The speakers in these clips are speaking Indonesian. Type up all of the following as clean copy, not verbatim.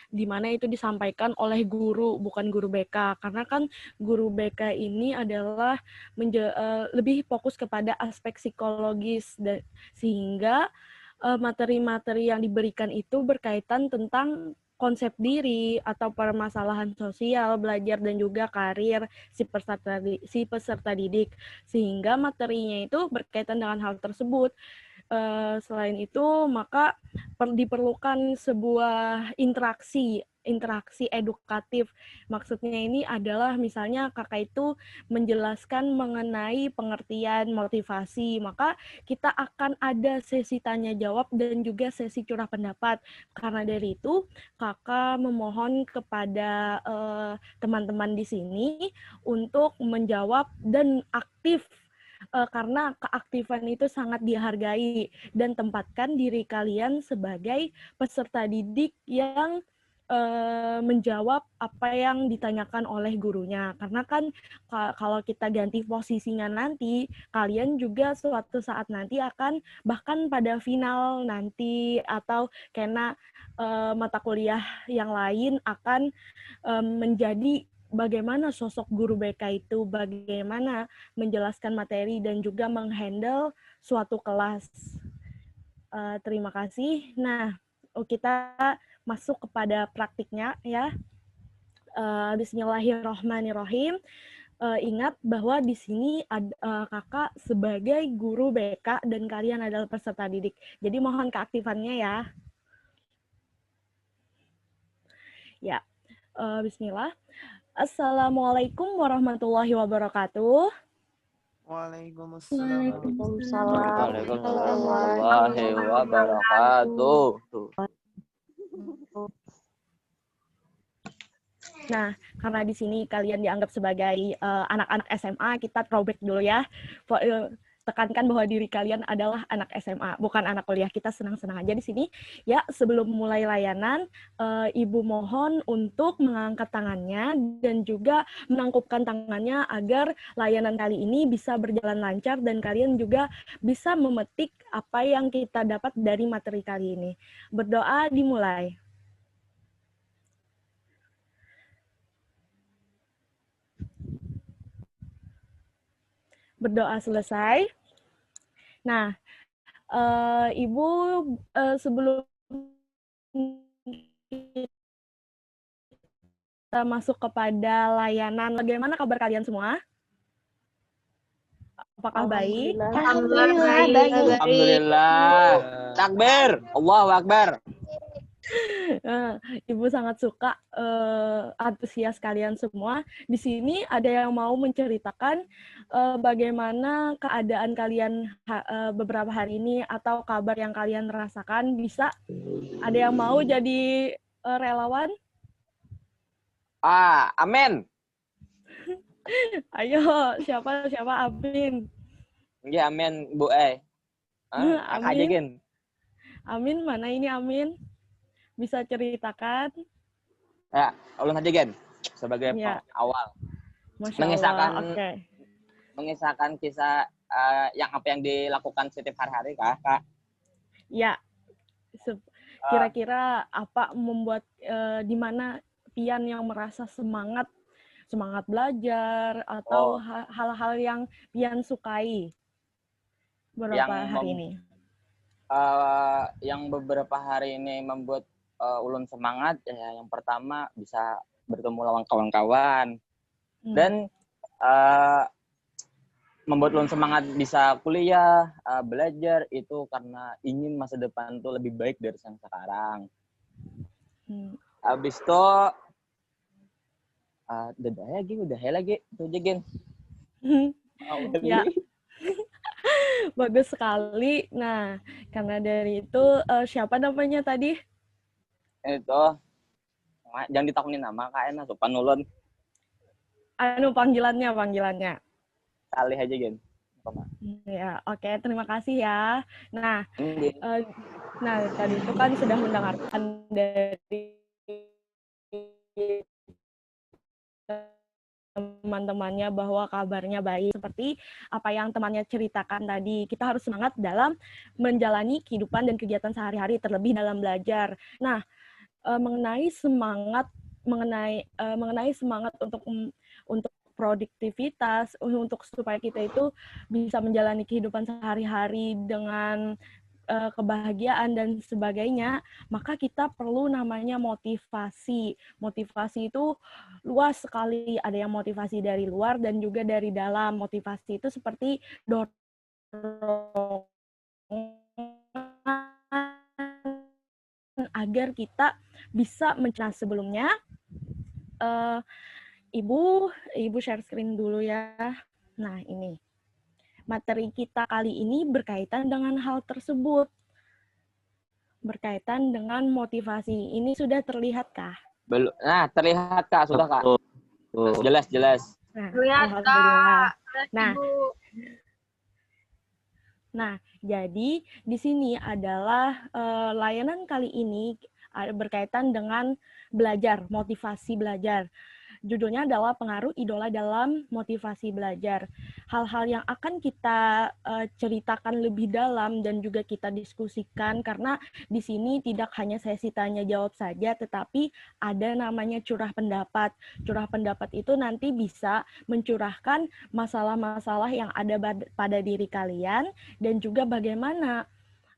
di mana itu disampaikan oleh guru, bukan guru BK. Karena kan guru BK ini adalah lebih fokus kepada aspek psikologis, sehingga materi-materi yang diberikan itu berkaitan tentang konsep diri atau permasalahan sosial, belajar dan juga karir si peserta didik, sehingga materinya itu berkaitan dengan hal tersebut. Selain itu, maka diperlukan sebuah interaksi edukatif. Maksudnya ini adalah misalnya kakak itu menjelaskan mengenai pengertian motivasi, maka kita akan ada sesi tanya jawab dan juga sesi curah pendapat. Karena dari itu, kakak memohon kepada teman-teman di sini untuk menjawab dan aktif, karena keaktifan itu sangat dihargai, dan tempatkan diri kalian sebagai peserta didik yang menjawab apa yang ditanyakan oleh gurunya. Karena kan kalau kita ganti posisinya nanti, kalian juga suatu saat nanti akan, bahkan pada final nanti atau kena mata kuliah yang lain, akan menjadi bagaimana sosok guru BK itu, bagaimana menjelaskan materi dan juga menghandle suatu kelas. Terima kasih. Nah, kita masuk kepada praktiknya ya. Bismillahirrahmanirrahim. Ingat bahwa di sini kakak sebagai guru BK dan kalian adalah peserta didik. Jadi mohon keaktifannya ya. Ya, bismillah. Assalamualaikum warahmatullahi wabarakatuh. Waalaikumsalam. Waalaikumsalam warahmatullahi wabarakatuh. Nah, karena di sini kalian dianggap sebagai anak-anak SMA, kita throwback dulu ya. Tekankan bahwa diri kalian adalah anak SMA, bukan anak kuliah. Kita senang-senang aja di sini. Ya, sebelum mulai layanan, Ibu mohon untuk mengangkat tangannya dan juga menangkupkan tangannya agar layanan kali ini bisa berjalan lancar dan kalian juga bisa memetik apa yang kita dapat dari materi kali ini. Berdoa dimulai. Berdoa selesai. Nah, Ibu sebelum kita masuk kepada layanan, bagaimana kabar kalian semua? Apakah baik? Alhamdulillah. Takbir. Allahu Akbar. Ibu sangat suka antusias kalian semua. Di sini ada yang mau menceritakan bagaimana keadaan kalian beberapa hari ini atau kabar yang kalian rasakan. Bisa? Ada yang mau jadi relawan? Amin. Ayo, siapa Amin? Ya, amin, Bu. Amin. Aja, Gen. Amin, mana ini Amin? Bisa ceritakan? Ya, ulun aja, Gen. Sebagai Ya. awal. Masya Allah, oke. Mengisahkan kisah yang apa yang dilakukan setiap hari-hari, Kak. Ya. Kira-kira apa membuat di mana Pian yang merasa semangat belajar atau hal-hal yang Pian sukai beberapa hari ini? Yang beberapa hari ini membuat ulun semangat, ya, yang pertama bisa bertemu lawan kawan-kawan dan membuat ulun semangat bisa kuliah, belajar itu karena ingin masa depan tuh lebih baik dari yang sekarang. Habis itu udah lagi itu aja, Gen. Ya. Bagus sekali. Nah, karena dari itu siapa namanya tadi? Itu jangan ditakutin nama Kak Ena, sopan ulun. Panggilannya. Salih aja, Gen. Ya, oke, terima kasih ya. Nah, tadi itu kan sudah mendengarkan dari teman-temannya bahwa kabarnya baik. Seperti apa yang temannya ceritakan tadi, kita harus semangat dalam menjalani kehidupan dan kegiatan sehari-hari, terlebih dalam belajar. Nah, mengenai semangat untuk produktivitas, untuk supaya kita itu bisa menjalani kehidupan sehari-hari dengan kebahagiaan dan sebagainya, maka kita perlu namanya motivasi. Motivasi itu luas sekali, ada yang motivasi dari luar dan juga dari dalam. Motivasi itu seperti dorongan agar kita bisa mencapai sebelumnya. Ibu share screen dulu ya. Nah, ini. Materi kita kali ini berkaitan dengan hal tersebut. Berkaitan dengan motivasi. Ini sudah terlihatkah? Belum. Nah, terlihat Kak, sudah Kak. Jelas. Nah, Lihat alhamdulillah. Kak. Nah, jadi di sini adalah layanan kali ini berkaitan dengan belajar, motivasi belajar. Judulnya adalah pengaruh idola dalam motivasi belajar. Hal-hal yang akan kita ceritakan lebih dalam dan juga kita diskusikan, karena di sini tidak hanya sesi tanya jawab saja, tetapi ada namanya curah pendapat. Curah pendapat itu nanti bisa mencurahkan masalah-masalah yang ada pada diri kalian dan juga bagaimana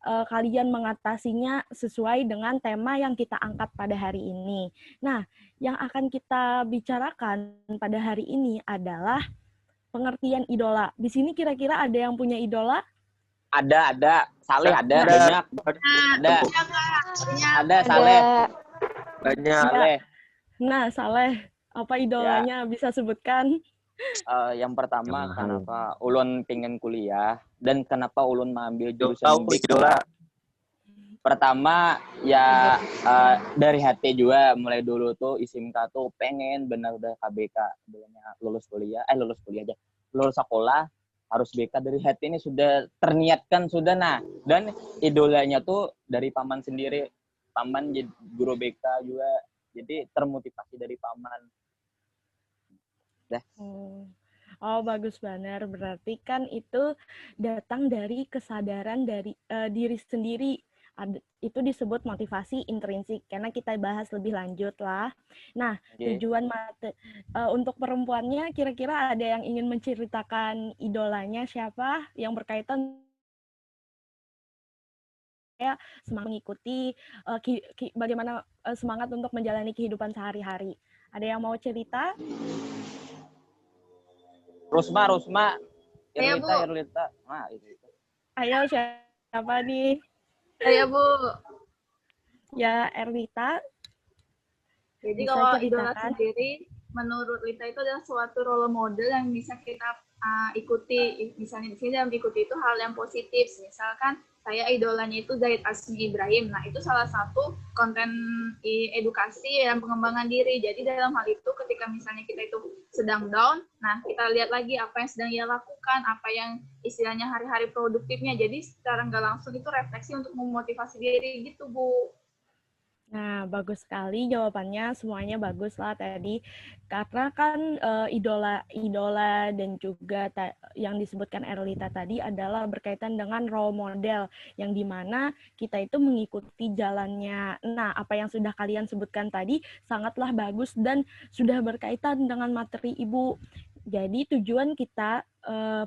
kalian mengatasinya sesuai dengan tema yang kita angkat pada hari ini. Nah, yang akan kita bicarakan pada hari ini adalah pengertian idola. Di sini kira-kira ada yang punya idola? Ada. Saleh ada, banyak. Ada Saleh. Banyak. Saleh. Nah, Saleh, apa idolanya bisa sebutkan? Yang pertama, kenapa Ulun pengen kuliah dan kenapa Ulun mengambil jurusan idola. Pertama ya dari hati juga, mulai dulu tuh SMK tuh pengen benar udah KBK, lulus sekolah harus BK. Dari hati ini sudah terniatkan sudah. Nah, dan idolanya tuh dari paman sendiri, paman jadi guru BK juga, jadi termotivasi dari paman. Oh, bagus banget. Berarti kan itu datang dari kesadaran dari diri sendiri. Itu disebut motivasi intrinsik, karena kita bahas lebih lanjut lah. Nah, tujuan untuk perempuannya, kira-kira ada yang ingin menceritakan idolanya siapa yang berkaitan ya semangat mengikuti bagaimana semangat untuk menjalani kehidupan sehari-hari. Ada yang mau cerita? Rusma, Irlita. Nah, itu. Ayo, siapa nih? Ayo Bu. Ya, Erlita. Jadi kalau idola sendiri, menurut Lita itu adalah suatu role model yang bisa kita ikuti. Misalnya di sini dalam ikuti itu hal yang positif. Misalkan saya idolanya itu Zaid Asmi Ibrahim. Nah, itu salah satu konten edukasi dan pengembangan diri. Jadi dalam hal itu ketika misalnya kita itu sedang down, nah kita lihat lagi apa yang sedang ia lakukan, apa yang istilahnya hari-hari produktifnya. Jadi secara nggak langsung itu refleksi untuk memotivasi diri gitu, Bu. Nah, bagus sekali jawabannya, semuanya bagus lah tadi. Karena kan idola dan juga yang disebutkan Erlita tadi adalah berkaitan dengan role model, yang dimana kita itu mengikuti jalannya. Nah, apa yang sudah kalian sebutkan tadi sangatlah bagus dan sudah berkaitan dengan materi Ibu. Jadi tujuan kita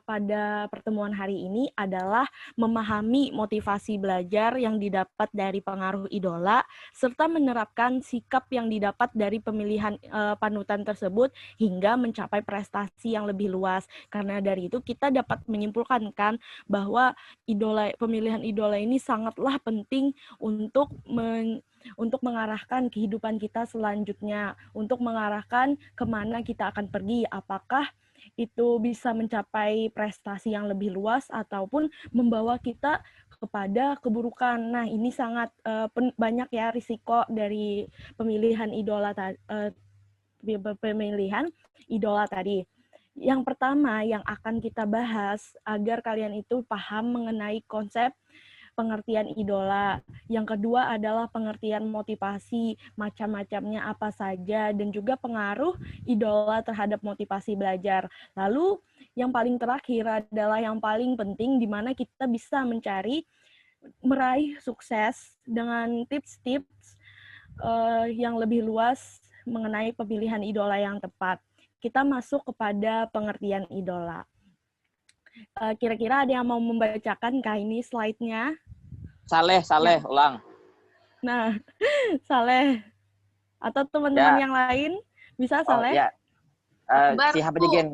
pada pertemuan hari ini adalah memahami motivasi belajar yang didapat dari pengaruh idola, serta menerapkan sikap yang didapat dari pemilihan panutan tersebut hingga mencapai prestasi yang lebih luas. Karena dari itu kita dapat menyimpulkan kan bahwa pemilihan idola ini sangatlah penting untuk mengarahkan kehidupan kita selanjutnya, untuk mengarahkan kemana kita akan pergi, apakah itu bisa mencapai prestasi yang lebih luas ataupun membawa kita kepada keburukan. Nah, ini sangat banyak ya risiko dari pemilihan idola tadi. Yang pertama yang akan kita bahas agar kalian itu paham mengenai konsep pengertian idola. Yang kedua adalah pengertian motivasi, macam-macamnya apa saja, dan juga pengaruh idola terhadap motivasi belajar. Lalu yang paling terakhir adalah yang paling penting, di mana kita bisa meraih sukses dengan tips-tips yang lebih luas mengenai pemilihan idola yang tepat. Kita masuk kepada pengertian idola. Kira-kira ada yang mau membacakan kah ini slide-nya? Saleh, Ya. ulang. Nah, Saleh. Atau teman-teman Ya. yang lain? Bisa, Oh, Saleh? ya. Akbar, Sihab aja, Bu. Gen.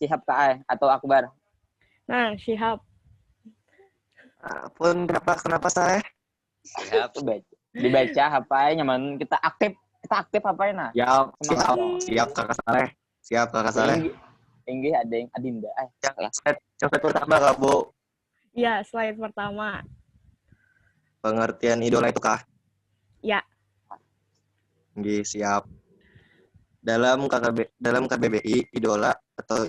Sihab Kak atau Akbar. Nah, Syihab. Pun kenapa saya? Siap. Dibaca HP-nya, man. Kita aktif HP-nya. Siap Kakak Saleh. Siap Kakak Saleh. Tinggi ada yang Adinda. Yang slide pertama Kak Bu. Ya, slide pertama. Pengertian idola itu kah? Ya. Nggih, siap. Dalam KBBI, idola atau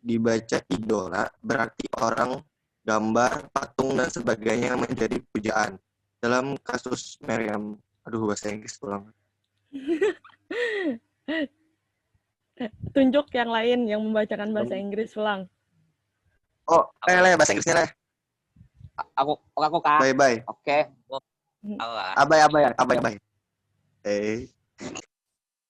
dibaca idola berarti orang, gambar, patung, dan sebagainya yang menjadi pujaan. Dalam kasus Meriam, bahasa Inggris pulang. Tunjuk yang lain yang membacakan bahasa Inggris ulang. Oh, bahasa Inggrisnya lah. Aku Kak. Bye. Oke. Abai.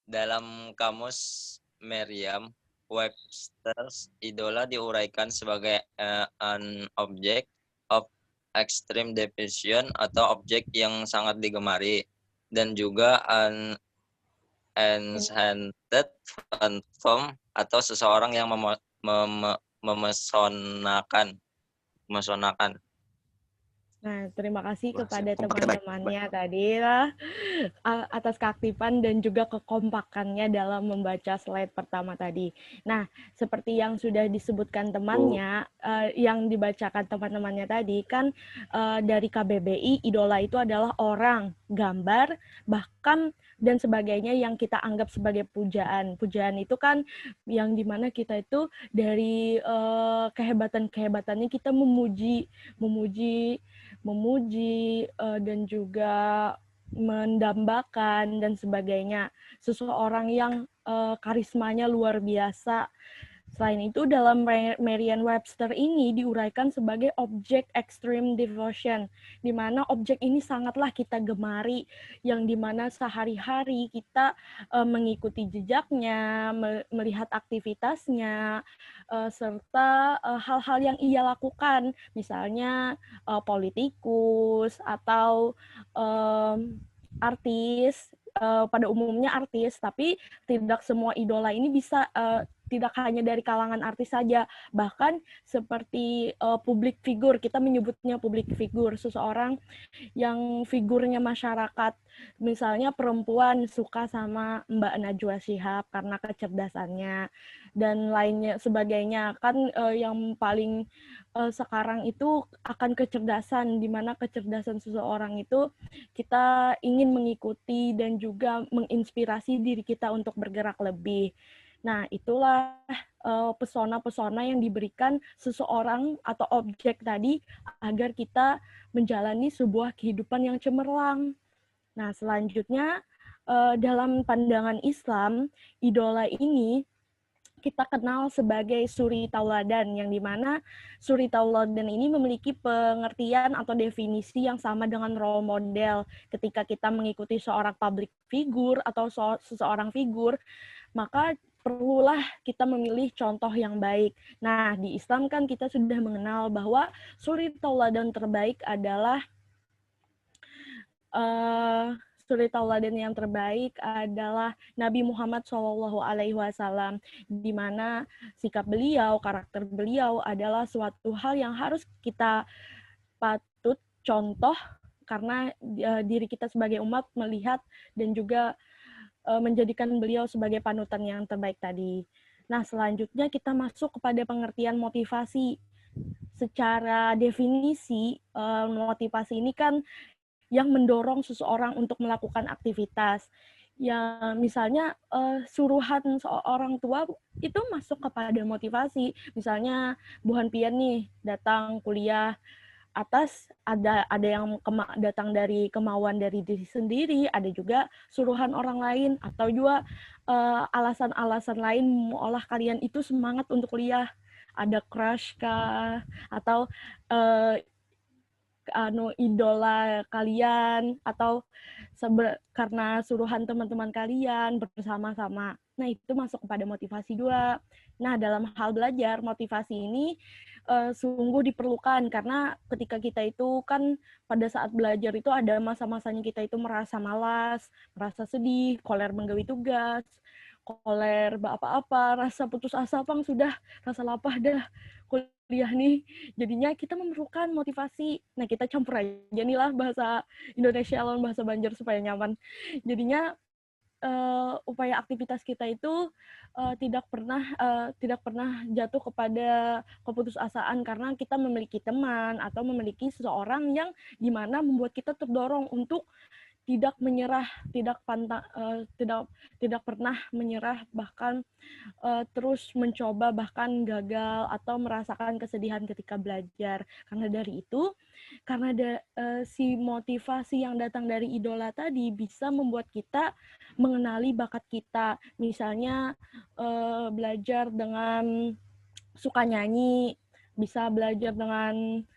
Dalam kamus Merriam-Webster, idola diuraikan sebagai an object of extreme devotion atau objek yang sangat digemari, dan juga an enchanted phantom atau seseorang yang memesonakan. Nah, terima kasih kepada teman-temannya tadi lah atas keaktifan dan juga kekompakannya dalam membaca slide pertama tadi. Nah, seperti yang sudah disebutkan temannya, yang dibacakan teman-temannya tadi kan dari KBBI, idola itu adalah orang, gambar, bahkan dan sebagainya yang kita anggap sebagai pujaan. Pujaan itu kan yang dimana kita itu dari kehebatan-kehebatannya kita memuji dan juga mendambakan dan sebagainya. Seseorang yang karismanya luar biasa. Selain itu, dalam Merriam-Webster ini diuraikan sebagai objek extreme devotion, di mana objek ini sangatlah kita gemari, yang di mana sehari-hari kita mengikuti jejaknya, melihat aktivitasnya, serta hal-hal yang ia lakukan, misalnya politikus atau artis, pada umumnya artis, tapi tidak semua idola ini bisa tidak hanya dari kalangan artis saja, bahkan seperti publik figur, kita menyebutnya publik figur, seseorang yang figurnya masyarakat, misalnya perempuan suka sama Mbak Najwa Shihab karena kecerdasannya, dan lainnya sebagainya, kan yang paling sekarang itu akan kecerdasan, di mana kecerdasan seseorang itu kita ingin mengikuti dan juga menginspirasi diri kita untuk bergerak lebih. Nah, itulah pesona-pesona yang diberikan seseorang atau objek tadi agar kita menjalani sebuah kehidupan yang cemerlang. Nah, selanjutnya dalam pandangan Islam, idola ini kita kenal sebagai suri tauladan, yang dimana suri tauladan ini memiliki pengertian atau definisi yang sama dengan role model. Ketika kita mengikuti seorang public figure atau seseorang figur, maka perlulah kita memilih contoh yang baik. Nah, di Islam kan kita sudah mengenal bahwa suri tauladan terbaik adalah suri tauladan yang terbaik adalah Nabi Muhammad SAW, di mana sikap beliau, karakter beliau adalah suatu hal yang harus kita patut contoh, karena diri kita sebagai umat melihat dan juga menjadikan beliau sebagai panutan yang terbaik tadi. Nah, selanjutnya kita masuk kepada pengertian motivasi. Secara definisi, motivasi ini kan yang mendorong seseorang untuk melakukan aktivitas. Ya, misalnya suruhan seorang tua itu masuk kepada motivasi. Misalnya Bu Hanpian nih datang kuliah atas ada yang datang dari kemauan dari diri sendiri, ada juga suruhan orang lain, atau juga alasan-alasan lain mengolah kalian itu semangat untuk kuliah. Ada crush kah, atau idola kalian atau karena suruhan teman-teman kalian bersama-sama. Nah, itu masuk kepada motivasi 2. Nah, dalam hal belajar, motivasi ini sungguh diperlukan karena ketika kita itu kan pada saat belajar itu ada masa-masanya kita itu merasa malas, merasa sedih, koler menggawi tugas, koler apa-apa, rasa putus asa pang sudah, rasa lapah dah kuliah nih. Jadinya kita memerlukan motivasi. Nah, kita campur aja nih lah bahasa Indonesia lawan bahasa Banjar supaya nyaman. Jadinya upaya aktivitas kita itu tidak pernah jatuh kepada keputusasaan karena kita memiliki teman atau memiliki seseorang yang dimana membuat kita terdorong untuk tidak menyerah, tidak pernah menyerah, bahkan terus mencoba bahkan gagal atau merasakan kesedihan ketika belajar. Karena dari itu, karena si motivasi yang datang dari idola tadi bisa membuat kita mengenali bakat kita. Misalnya belajar dengan suka nyanyi, bisa belajar dengan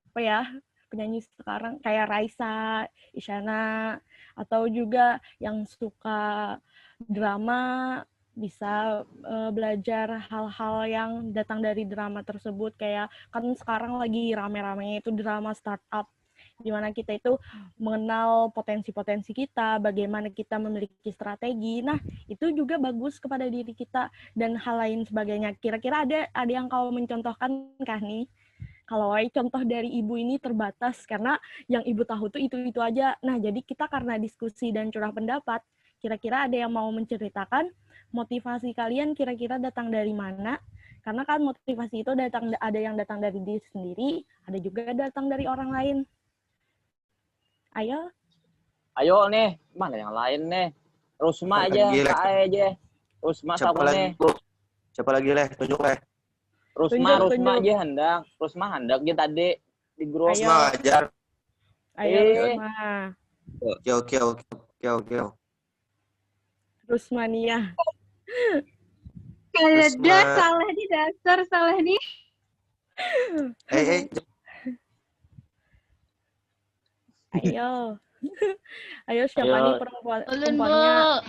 apa ya, penyanyi sekarang kayak Raisa, Isyana, atau juga yang suka drama bisa belajar hal-hal yang datang dari drama tersebut. Kayak kan sekarang lagi rame-ramenya itu drama startup, di mana kita itu mengenal potensi-potensi kita, bagaimana kita memiliki strategi. Nah, itu juga bagus kepada diri kita dan hal lain sebagainya. Kira-kira ada yang kau mencontohkan kah nih? Kalau contoh dari ibu ini terbatas karena yang ibu tahu tuh itu aja. Nah, jadi kita karena diskusi dan curah pendapat, kira-kira ada yang mau menceritakan motivasi kalian kira-kira datang dari mana? Karena kan motivasi itu ada yang datang dari diri sendiri, ada juga datang dari orang lain. Ayo. Ayo nih, mana yang lain nih? Rusma aja, Kak aja. Rusma Siapa lagi, Bu? Siapa lagi, Leh? Tunjuk, Leh. Rusma aja hendak. Rusma hendak aja tadi di grup. Rusma ajar. Ayo, Rusma. Oke. Rusmania. Kayaknya salah di dasar, salah nih. Ayo. Ayo siapa nih perempuannya?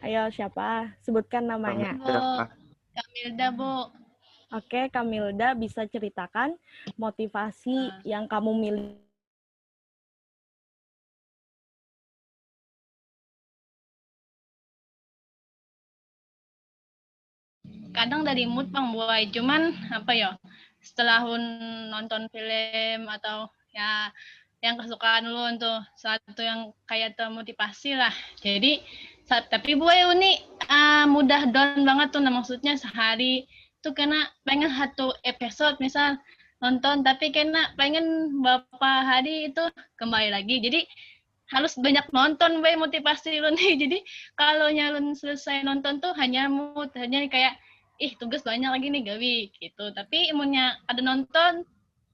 Ayo siapa? Sebutkan namanya. Kamilda, Bu. Oke, Kamilda bisa ceritakan motivasi yang kamu miliki. Kadang dari mood Bang Boy, cuman apa ya? Setelah nonton film atau ya yang kesukaan lu untuk satu yang kayak termotivasi lah. Jadi tapi Boy ini mudah down banget tuh, nah, maksudnya sehari tuh karena pengen satu episode misal nonton tapi kena pengen beberapa hari itu kembali lagi. Jadi harus banyak nonton Boy motivasi lu nih. Jadi kalau nyalun selesai nonton tuh hanya mood, hanya kayak tugas banyak lagi nih gawi gitu. Tapi imunnya ada nonton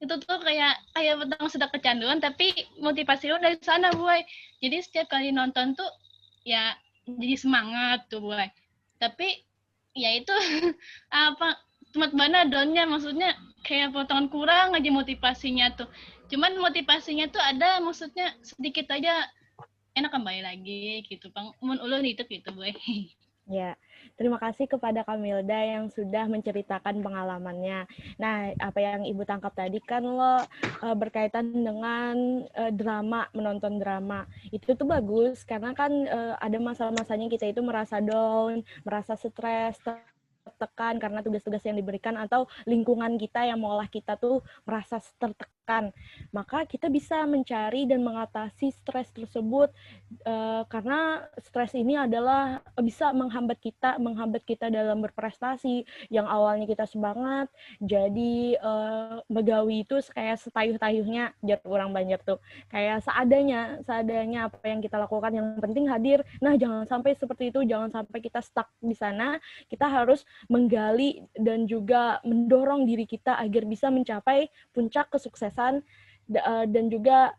itu tuh kayak petang sudah kecanduan tapi motivasi lu dari sana Boy. Jadi setiap kali nonton tuh ya jadi semangat tuh Boy. Tapi ya itu apa temat mana downnya, maksudnya kayak potongan kurang aja motivasinya tuh. Cuman motivasinya tuh ada, maksudnya sedikit aja enak kembali lagi gitu Bang. Mun ulun itu gitu Boy. Ya, terima kasih kepada Kamilda yang sudah menceritakan pengalamannya. Nah, apa yang Ibu tangkap tadi kan lo berkaitan dengan drama, menonton drama. Itu tuh bagus karena kan ada masa-masanya kita itu merasa down, merasa stres, tertekan karena tugas-tugas yang diberikan atau lingkungan kita yang mengolah kita tuh merasa tertekan. Maka kita bisa mencari dan mengatasi stres tersebut karena stres ini adalah bisa menghambat kita dalam berprestasi. Yang awalnya kita semangat, jadi begawi itu kayak setayuh-tayuhnya, jar orang Banjar tuh. Kayak seadanya apa yang kita lakukan, yang penting hadir. Nah, jangan sampai seperti itu, jangan sampai kita stuck di sana. Kita harus menggali dan juga mendorong diri kita agar bisa mencapai puncak kesuksesan dan juga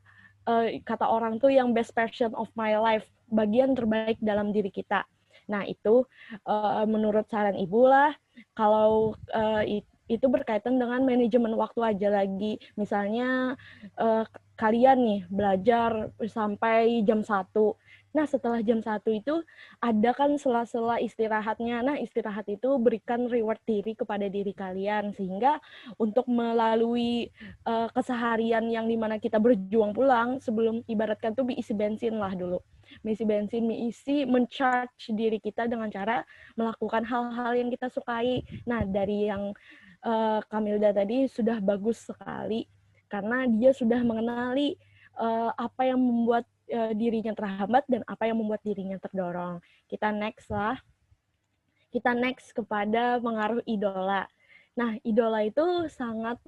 kata orang tuh yang best version of my life, bagian terbaik dalam diri kita. Nah, itu menurut saran Ibu lah, kalau itu berkaitan dengan manajemen waktu aja lagi. Misalnya kalian nih belajar sampai jam 1. Nah, setelah jam 1 itu ada kan sela-sela istirahatnya. Nah, istirahat itu berikan reward diri kepada diri kalian. Sehingga untuk melalui keseharian yang dimana kita berjuang pulang, sebelum ibaratkan tuh diisi bensin lah dulu. Mengisi bensin, men-charge diri kita dengan cara melakukan hal-hal yang kita sukai. Nah, dari yang Kamilda tadi sudah bagus sekali. Karena dia sudah mengenali apa yang membuat dirinya terhambat dan apa yang membuat dirinya terdorong. Kita next lah. Kita next kepada pengaruh idola. Nah, idola itu sangat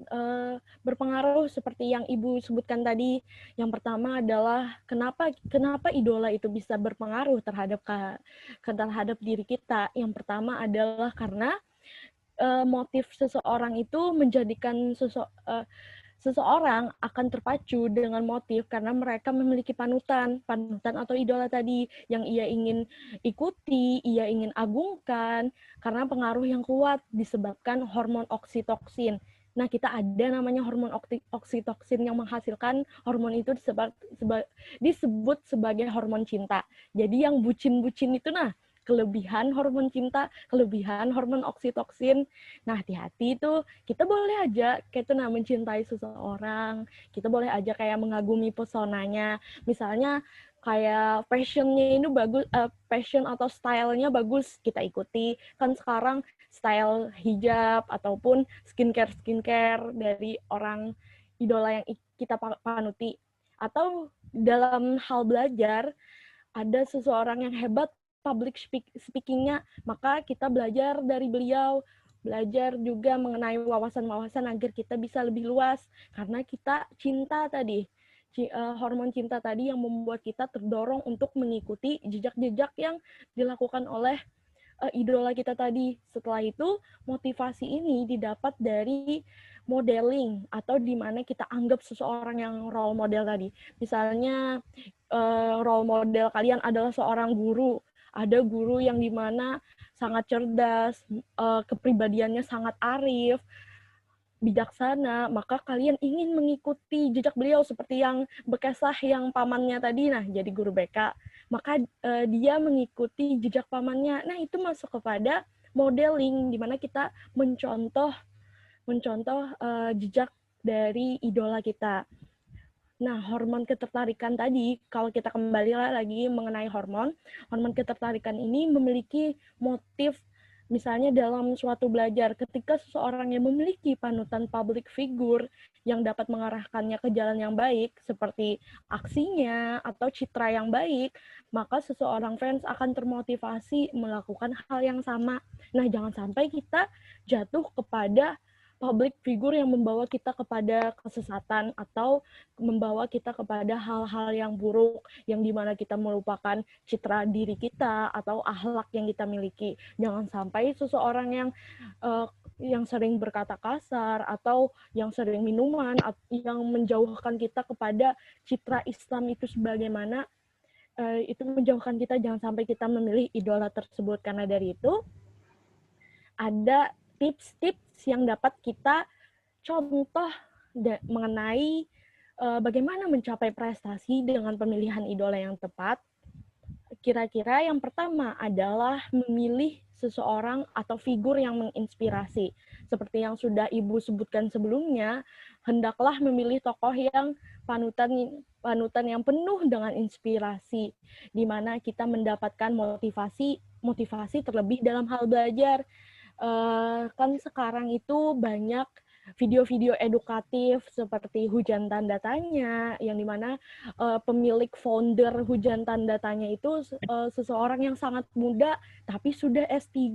berpengaruh seperti yang Ibu sebutkan tadi. Yang pertama adalah kenapa idola itu bisa berpengaruh terhadap diri kita. Yang pertama adalah karena motif seseorang itu menjadikan seseorang akan terpacu dengan motif karena mereka memiliki panutan atau idola tadi yang ia ingin ikuti, ia ingin agungkan karena pengaruh yang kuat disebabkan hormon oksitoksin. Nah, kita ada namanya hormon oksitoksin yang menghasilkan hormon itu disebut sebagai hormon cinta. Jadi yang bucin-bucin itu kelebihan hormon cinta, kelebihan hormon oksitoksin. Nah, hati-hati itu kita boleh aja kayak itu mencintai seseorang, kita boleh aja kayak mengagumi pesonanya. Misalnya kayak fashionnya ini bagus, fashion atau stylenya bagus, kita ikuti. Kan sekarang style hijab ataupun skincare dari orang idola yang kita panuti. Atau dalam hal belajar, ada seseorang yang hebat public speaking-nya, maka kita belajar dari beliau, belajar juga mengenai wawasan-wawasan agar kita bisa lebih luas, karena kita cinta tadi, hormon cinta tadi yang membuat kita terdorong untuk mengikuti jejak-jejak yang dilakukan oleh idola kita tadi. Setelah itu, motivasi ini didapat dari modeling, atau di mana kita anggap seseorang yang role model tadi. Misalnya, role model kalian adalah seorang guru, ada guru yang dimana sangat cerdas, kepribadiannya sangat arif, bijaksana, maka kalian ingin mengikuti jejak beliau seperti yang Bekesah yang pamannya tadi, jadi guru BK, maka dia mengikuti jejak pamannya. Nah, itu masuk kepada modeling, di mana kita mencontoh jejak dari idola kita. Nah, hormon ketertarikan tadi, kalau kita kembali lagi mengenai hormon ketertarikan ini memiliki motif, misalnya dalam suatu belajar, ketika seseorang yang memiliki panutan public figure yang dapat mengarahkannya ke jalan yang baik, seperti aksinya atau citra yang baik, maka seseorang fans akan termotivasi melakukan hal yang sama. Nah, jangan sampai kita jatuh kepada public figure yang membawa kita kepada kesesatan atau membawa kita kepada hal-hal yang buruk yang dimana kita melupakan citra diri kita atau akhlak yang kita miliki. Jangan sampai seseorang yang sering berkata kasar atau yang sering minuman yang menjauhkan kita kepada citra Islam itu sebagaimana itu menjauhkan kita, jangan sampai kita memilih idola tersebut. Karena dari itu ada tips-tips yang dapat kita contoh mengenai bagaimana mencapai prestasi dengan pemilihan idola yang tepat. Kira-kira yang pertama adalah memilih seseorang atau figur yang menginspirasi. Seperti yang sudah Ibu sebutkan sebelumnya, hendaklah memilih tokoh yang panutan yang penuh dengan inspirasi, di mana kita mendapatkan motivasi terlebih dalam hal belajar. Kan sekarang itu banyak video-video edukatif seperti Hujan Tanda Tanya, yang dimana pemilik founder Hujan Tanda Tanya itu seseorang yang sangat muda tapi sudah S3.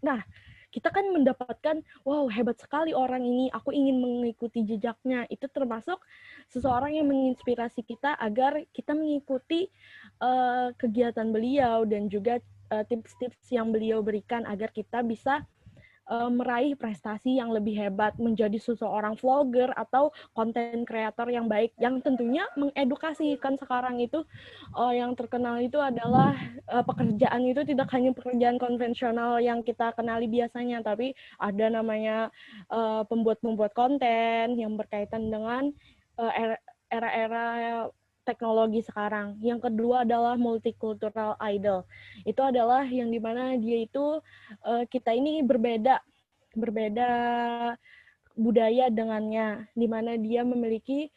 Nah, kita kan mendapatkan, wow, hebat sekali orang ini, aku ingin mengikuti jejaknya. Itu termasuk seseorang yang menginspirasi kita agar kita mengikuti kegiatan beliau dan juga tips-tips yang beliau berikan agar kita bisa meraih prestasi yang lebih hebat, menjadi seseorang vlogger atau konten kreator yang baik, yang tentunya mengedukasi. Kan sekarang itu yang terkenal itu adalah pekerjaan itu tidak hanya pekerjaan konvensional yang kita kenali biasanya, tapi ada namanya pembuat konten yang berkaitan dengan era-era teknologi sekarang. Yang kedua adalah multicultural idol. Itu adalah yang dimana dia itu kita ini berbeda budaya dengannya, dimana dia memiliki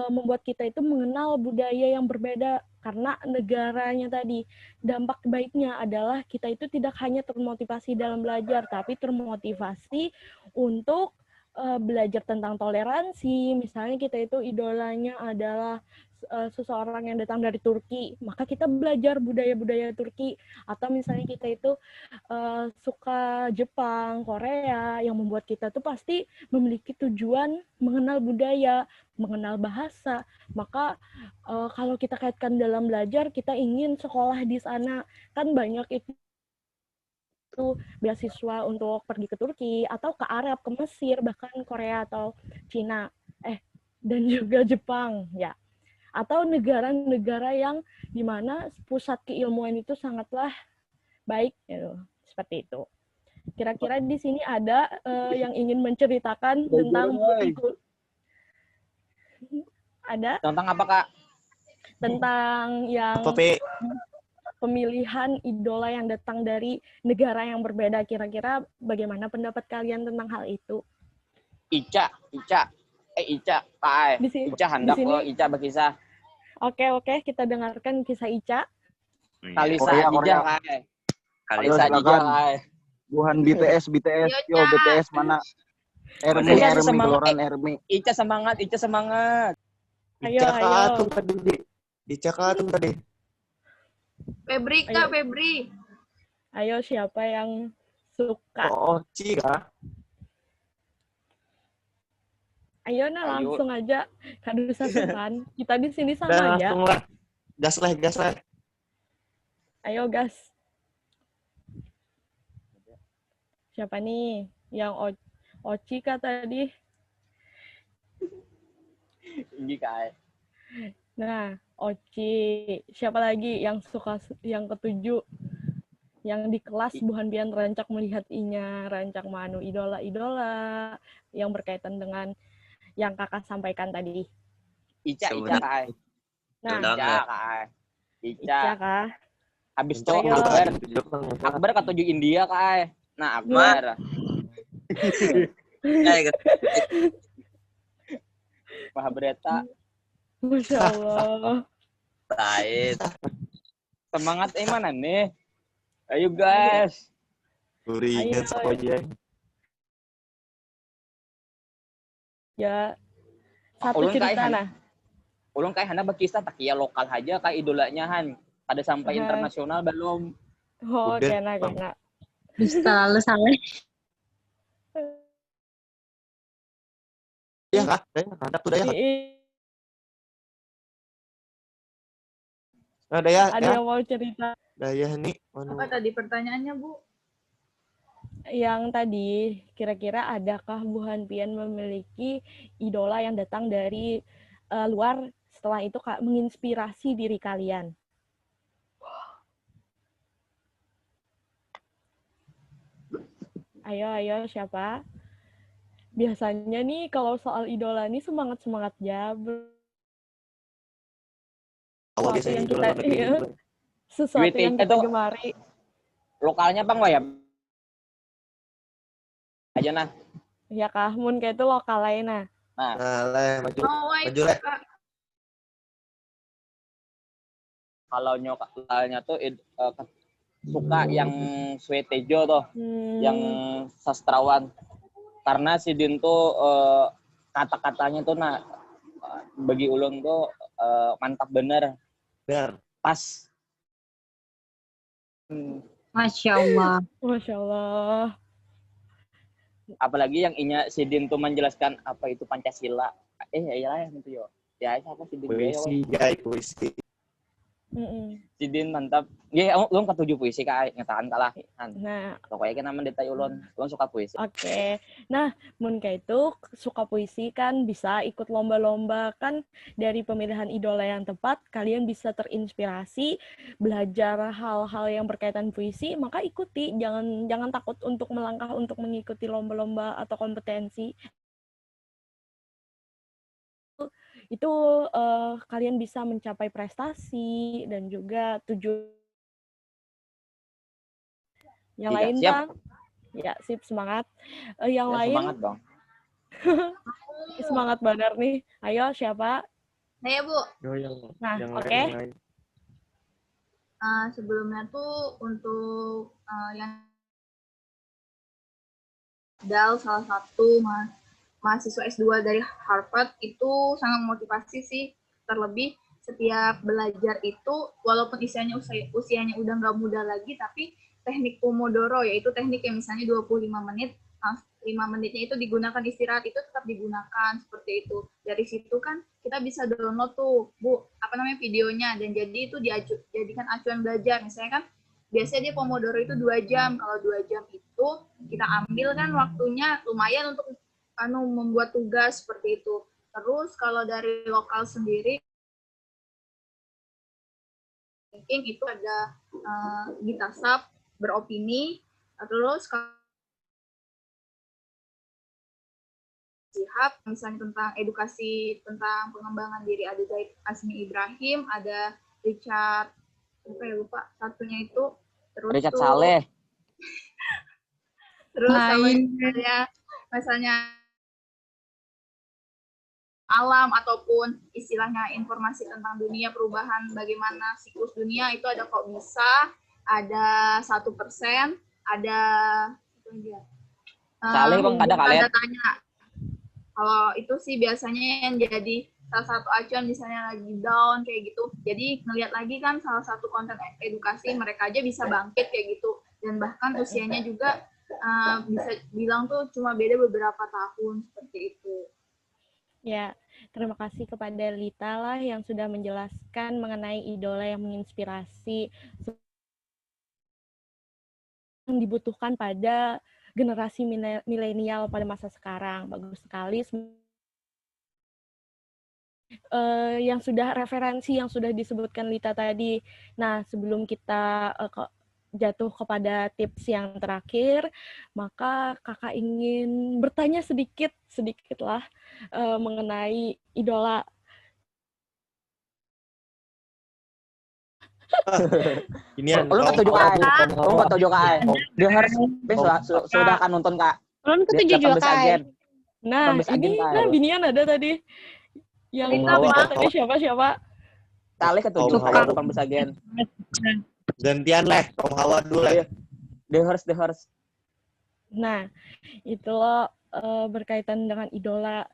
membuat kita itu mengenal budaya yang berbeda karena negaranya tadi. Dampak baiknya adalah kita itu tidak hanya termotivasi dalam belajar, tapi termotivasi untuk belajar tentang toleransi. Misalnya kita itu idolanya adalah seseorang yang datang dari Turki, maka kita belajar budaya-budaya Turki. Atau misalnya kita itu suka Jepang, Korea, yang membuat kita tuh pasti memiliki tujuan mengenal budaya, mengenal bahasa. Maka kalau kita kaitkan dalam belajar, kita ingin sekolah di sana. Kan banyak itu beasiswa untuk pergi ke Turki, atau ke Arab, ke Mesir, bahkan Korea atau Cina. Dan juga Jepang, ya. Atau negara-negara yang dimana pusat keilmuan itu sangatlah baik, gitu. Seperti itu. Kira-kira di sini ada yang ingin menceritakan tentang ada? Tentang apa, Kak? Tentang yang pemilihan idola yang datang dari negara yang berbeda. Kira-kira bagaimana pendapat kalian tentang hal itu? Ica, Kak. Ica hendak Ica berkisah. Oke, kita dengarkan kisah Ica. Kalisa Adija, Kak. Kalisa Adija, Kak. Buhan BTS, yo BTS mana? Ermi, Ermi. Ica semangat. Ayo. Ica katung tadi. Febri, Kak, Febri. Ayo, siapa yang suka? Oci, Kak. Ayo, langsung aja. Kado sasukan. Kita di sini sama aja. Gas lah. Ayo, gas. Siapa nih? Yang Oci kah tadi? Ini, Kak. Nah, Oci. Siapa lagi yang suka yang ketujuh? Yang di kelas Buhan Bian rancak melihat inya, rancak manu idola-idola yang berkaitan dengan yang kakak sampaikan tadi. Ica, Kak. Nah, Ica, Kak. Habis itu Akbar ketujuh India, Kak. Nah, Akbar. Mahabreta. Masya Allah. Baik. Semangat mana nih? Ayo, guys. Uringan saja. Ya, satu cerita nah. Ulun kayak hana berkisah tak ya lokal aja kayak idolanya Han. Pada sampai internasional belum. Oh, kena. Terlalu salah. Iya, Kak. Ada tuh ya. Ada ya. Ada yang mau cerita. Daya nih. Apa tadi pertanyaannya, Bu? Yang tadi, kira-kira adakah Buhan Pian memiliki idola yang datang dari luar, setelah itu menginspirasi diri kalian? Ayo, siapa? Biasanya nih, kalau soal idola nih semangat-semangat jabr. Sesuatu yang kita gemari. Lokalnya Bang ya? Aja nah. Ya Kak, mun kayak itu lokal lainnya. Nah, maju le. Kalau nyokalnya tuh suka yang Suetejo tuh, yang sastrawan. Karena si Din tuh kata-katanya tuh bagi ulun tuh mantap bener. Pas. Masya Allah. Apalagi yang Sidin tuh menjelaskan apa itu Pancasila. Iyalah yang itu yo. Ya siapa Sidin puisi. Sidin mantap. Ge ulun ketujuh puisi ka ngetahan kalah kan. Nah, Pokoknya kan nama detai ulun suka puisi. Oke. Nah, mun itu suka puisi kan bisa ikut lomba-lomba kan dari pemilihan idola yang tepat, kalian bisa terinspirasi, belajar hal-hal yang berkaitan puisi, maka ikuti, jangan takut untuk melangkah untuk mengikuti lomba-lomba atau kompetensi. Itu kalian bisa mencapai prestasi dan juga tujuan yang Iya, lain, siap. Bang. Ya, sip, semangat. Yang Ya, lain semangat dong. semangat benar nih. Ayo, siapa? Saya Bu. Nah, yang oke. lain. Sebelumnya tuh untuk yang Dal salah satu mahasiswa S2 dari Harvard itu sangat motivasi sih. Terlebih setiap belajar itu walaupun usianya udah nggak muda lagi, tapi teknik Pomodoro yaitu teknik yang misalnya 25 menit, 5 menitnya itu digunakan istirahat, itu tetap digunakan seperti itu. Dari situ kan kita bisa download tuh videonya, dan jadi itu dijadikan acuan belajar. Misalnya kan biasanya dia Pomodoro itu 2 jam. Kalau 2 jam itu kita ambil kan waktunya lumayan untuk membuat tugas seperti itu. Terus kalau dari lokal sendiri, mungkin itu ada Gitasap, beropini, terus Sihab, misalnya tentang edukasi tentang pengembangan diri, ada Zaid Asmi Ibrahim, ada Richard, lupa satunya itu, terus Richard Saleh. Terus misalnya alam ataupun istilahnya informasi tentang dunia, perubahan bagaimana siklus dunia, itu ada Kok Bisa, ada 1%, ada Saleh bang ada kalian. Tanya. Kalau itu sih biasanya yang jadi salah satu acuan, misalnya lagi down kayak gitu. Jadi ngelihat lagi kan salah satu konten edukasi, mereka aja bisa bangkit kayak gitu. Dan bahkan usianya juga bisa bilang tuh cuma beda beberapa tahun seperti itu. Ya, terima kasih kepada Lita lah yang sudah menjelaskan mengenai idola yang menginspirasi yang dibutuhkan pada generasi milenial pada masa sekarang. Bagus sekali. Yang sudah referensi yang sudah disebutkan Lita tadi. Nah, sebelum kita jatuh kepada tips yang terakhir, maka kakak ingin bertanya sedikit lah mengenai idola. Ini Ulun ketujuh kak. Ulun ketujuh kak. Dia harus sudah akan nonton kak. Ulun ketujuh juga kak. Nah, ini kan binian ada tadi. Yang tadi siapa? Kali ketujuh kak pembes agen. Gantian leh, Om Hawa dulu leh. Dia harus. Nah, itu loh berkaitan dengan idola.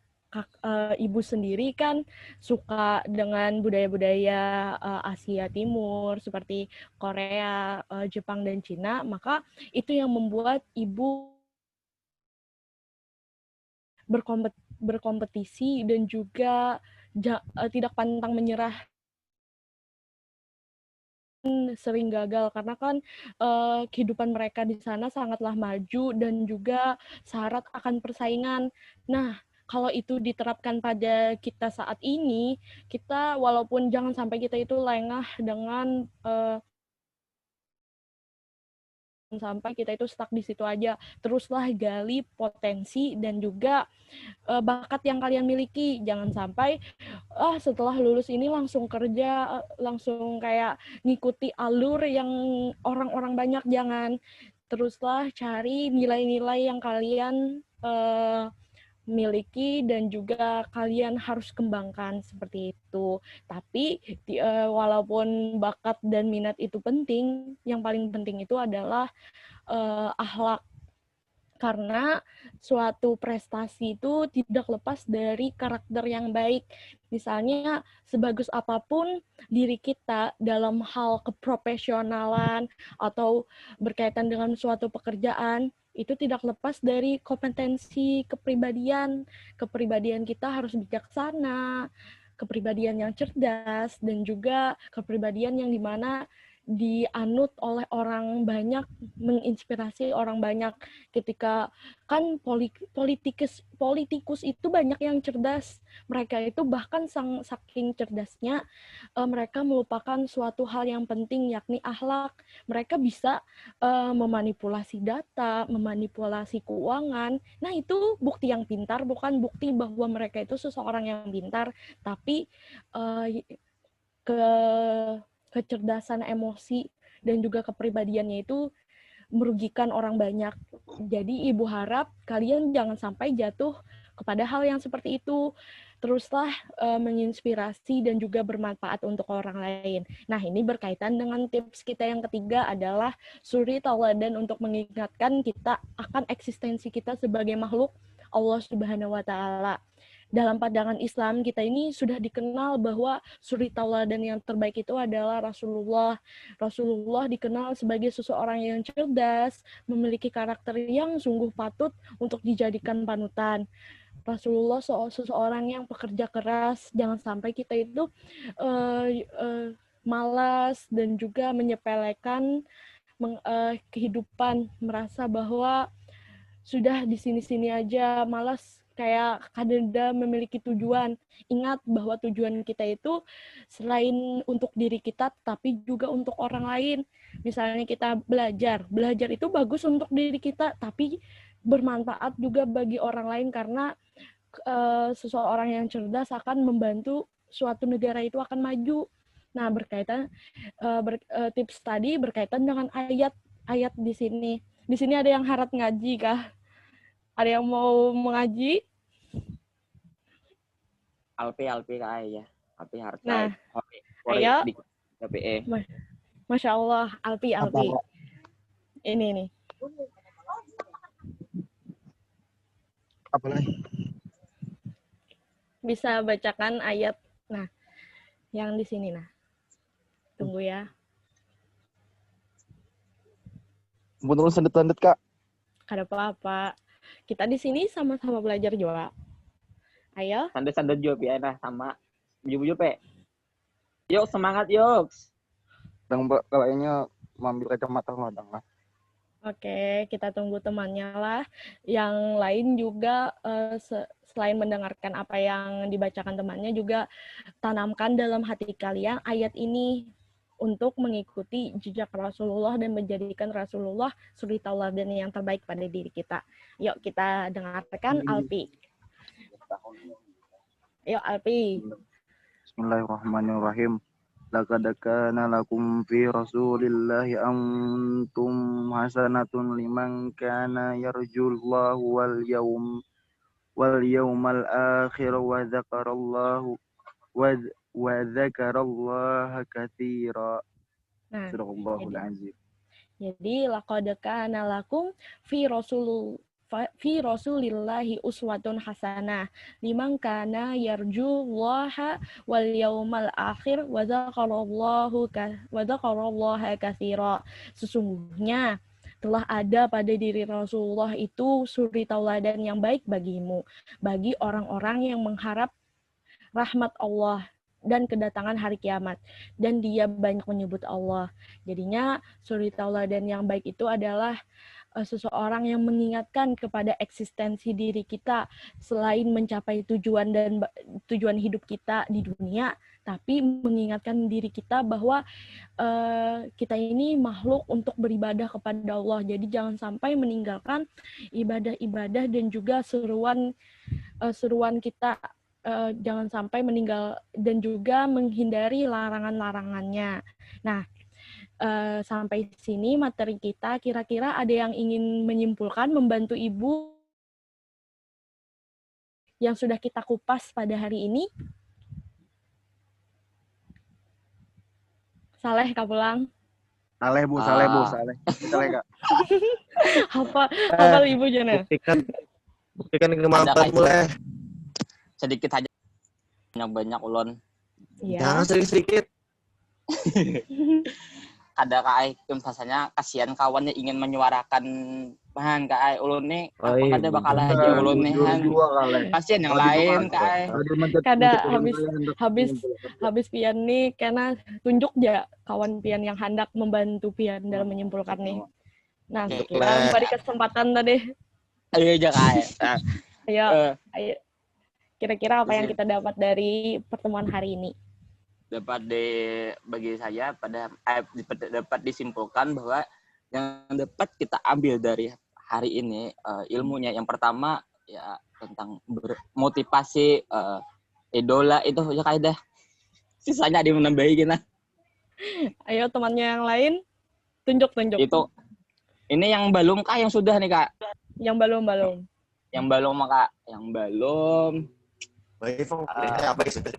Ibu sendiri kan suka dengan budaya-budaya Asia Timur seperti Korea, Jepang, dan Cina, maka itu yang membuat ibu berkompetisi dan juga tidak pantang menyerah, sering gagal karena kan kehidupan mereka di sana sangatlah maju dan juga syarat akan persaingan. Nah, kalau itu diterapkan pada kita saat ini, kita walaupun jangan sampai kita itu lengah dengan sampai kita itu stuck di situ aja. Teruslah gali potensi dan juga bakat yang kalian miliki. Jangan sampai setelah lulus ini langsung kerja, langsung kayak ngikuti alur yang orang-orang banyak. Jangan. Teruslah cari nilai-nilai yang kalian miliki dan juga kalian harus kembangkan seperti itu. Tapi walaupun bakat dan minat itu penting, yang paling penting itu adalah akhlak. Karena suatu prestasi itu tidak lepas dari karakter yang baik. Misalnya, sebagus apapun diri kita dalam hal keprofesionalan atau berkaitan dengan suatu pekerjaan, itu tidak lepas dari kompetensi kepribadian. Kepribadian kita harus bijaksana, kepribadian yang cerdas dan juga kepribadian yang dimana dianut oleh orang banyak, menginspirasi orang banyak. Ketika kan politikus itu banyak yang cerdas, mereka itu bahkan saking cerdasnya mereka melupakan suatu hal yang penting, yakni akhlak. Mereka bisa memanipulasi data, memanipulasi keuangan. Nah, itu bukti yang pintar, bukan bukti bahwa mereka itu seseorang yang pintar, tapi kecerdasan emosi dan juga kepribadiannya itu merugikan orang banyak. Jadi ibu harap kalian jangan sampai jatuh kepada hal yang seperti itu. Teruslah menginspirasi dan juga bermanfaat untuk orang lain. Nah, ini berkaitan dengan tips kita yang ketiga adalah suri tauladan untuk mengingatkan kita akan eksistensi kita sebagai makhluk Allah Subhanahu wa Ta'ala. Dalam pandangan Islam kita ini sudah dikenal bahwa suri tauladan yang terbaik itu adalah Rasulullah. Rasulullah dikenal sebagai seseorang yang cerdas, memiliki karakter yang sungguh patut untuk dijadikan panutan. Rasulullah seseorang yang pekerja keras, jangan sampai kita itu malas dan juga menyepelekan kehidupan, merasa bahwa sudah di sini-sini aja, malas, kayak kadang memiliki tujuan. Ingat bahwa tujuan kita itu selain untuk diri kita, tapi juga untuk orang lain. Misalnya kita belajar itu bagus untuk diri kita, tapi bermanfaat juga bagi orang lain, karena seseorang yang cerdas akan membantu suatu negara itu akan maju. Nah, berkaitan tips tadi berkaitan dengan ayat di sini. Di sini ada yang harap ngaji kah? Ada yang mau mengaji? Alpi kak ya. Alpi harta. Nah, ayo. KPE. Masya Allah, Alpi. Ini nih. Apa lagi? Bisa bacakan ayat. Nah, yang di sini nah. Tunggu ya. Betul sandet-sandet kak. Kada apa-apa. Kita di sini sama-sama belajar juga. Ayo. Sandet-sandet juga Pi nah sama. Buju-buju Pe. Yuk semangat yuk. Dan kayaknya mengambil kacamata madang lah. Oke, kita tunggu temannya lah. Yang lain juga selain mendengarkan apa yang dibacakan temannya, juga tanamkan dalam hati kalian ayat ini untuk mengikuti jejak Rasulullah dan menjadikan Rasulullah suri tauladan yang terbaik pada diri kita. Yuk kita dengarkan Alpi. Yuk Alpi. Bismillahirrahmanirrahim. Laqad kana lakum fi Rasulillahi antum hasanatun liman kana yarjullaha wal yawmal akhir wa dzakarallaha katsira. Nah, Sadaqallahul azim. jadi laqad kana lakum fi Rasulillahi uswatun hasanah liman kana yarjullaha wal yaumal akhir wa dzakarallaha katsira. Sesungguhnya telah ada pada diri Rasulullah itu suri tauladan yang baik bagimu, bagi orang-orang yang mengharap rahmat Allah dan kedatangan hari kiamat, dan dia banyak menyebut Allah. Jadinya suri tauladan yang baik itu adalah seseorang yang mengingatkan kepada eksistensi diri kita selain mencapai tujuan hidup kita di dunia, tapi mengingatkan diri kita bahwa kita ini makhluk untuk beribadah kepada Allah. Jadi jangan sampai meninggalkan ibadah-ibadah dan juga seruan kita, jangan sampai meninggal dan juga menghindari larangan-larangannya. Nah, sampai sini materi kita. Kira-kira ada yang ingin menyimpulkan, membantu Ibu yang sudah kita kupas pada hari ini? Saleh, Kapulang. Saleh Bu. Saleh Kak. Apa Ibu Jana? Buktikan kemampuanmu lah. Sedikit aja. Banyak ulon. Ya. Jangan sedikit. Ada kak Aikim rasanya kasihan kawannya ingin menyuarakan bahan Kak ulun nih Oh, apa iya, kada bakal bener. aja ulun nih Jujur kan. juga kali. Kasihan yang Tadi lain tuh, Kak. tadi mencet Kada ulun kalian hendak habis pian nih karena tunjuk ya kawan pian yang hendak membantu pian dalam menyimpulkan nih. Nah, kita memberi kesempatan tadi. Ayo aja Kak. Nah, Ayo, eh, ayo. Kira-kira apa yang kita dapat dari pertemuan hari ini? bagi saya dapat disimpulkan bahwa yang dapat kita ambil dari hari ini ilmunya yang pertama ya tentang motivasi idola itu ya kaidah sisanya dia menambahi gini. Ayo temannya yang lain tunjuk. Itu ini yang belum Kak, yang sudah nih Kak. Yang belum. Yang belum Kak, yang belum. apa ya sudah?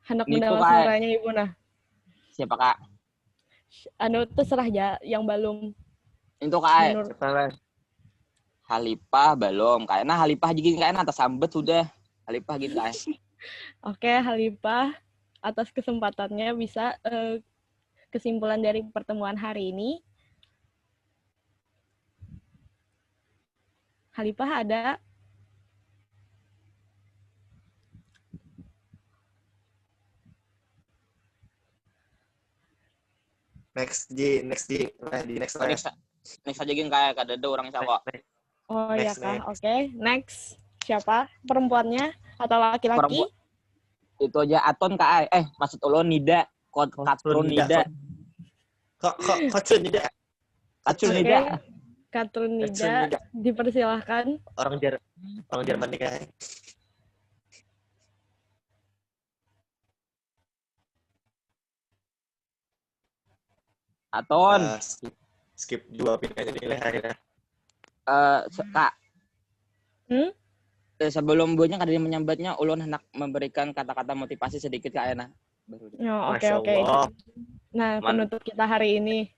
Hendak Niku, mendengar Kak. suaranya Ibu nah. Siapa Kak? Anu terserah ya yang belum. Itu Kak. Menurut Halipah belum. Kayaknya Halipah juga kayaknya atas sambet sudah. Halipah gitu Kak. Oke, Halipah atas kesempatannya bisa kesimpulan dari pertemuan hari ini. Halipah ada? Next Ji. Next Next aja gini kayak kada ada orang Jawa. Oh iya Next, kah? next. Oke, next. Siapa? Perempuannya atau laki-laki? Itu aja Aton Kak. Maksud ulun Nida. Katrun Nida. Kok Nida? Katrun Oke. Nida. Katrun Katrun Nida, Nida. dipersilahkan. Orang Jerman nih guys. Aton. Skip dua pindah nilai akhirnya. Kak. Hmm? Sebelum buahnya kada menyambatnya ulun hendak memberikan kata-kata motivasi sedikit Kak Ena. Oh, Masya oke. Allah. Nah, penutup kita hari ini.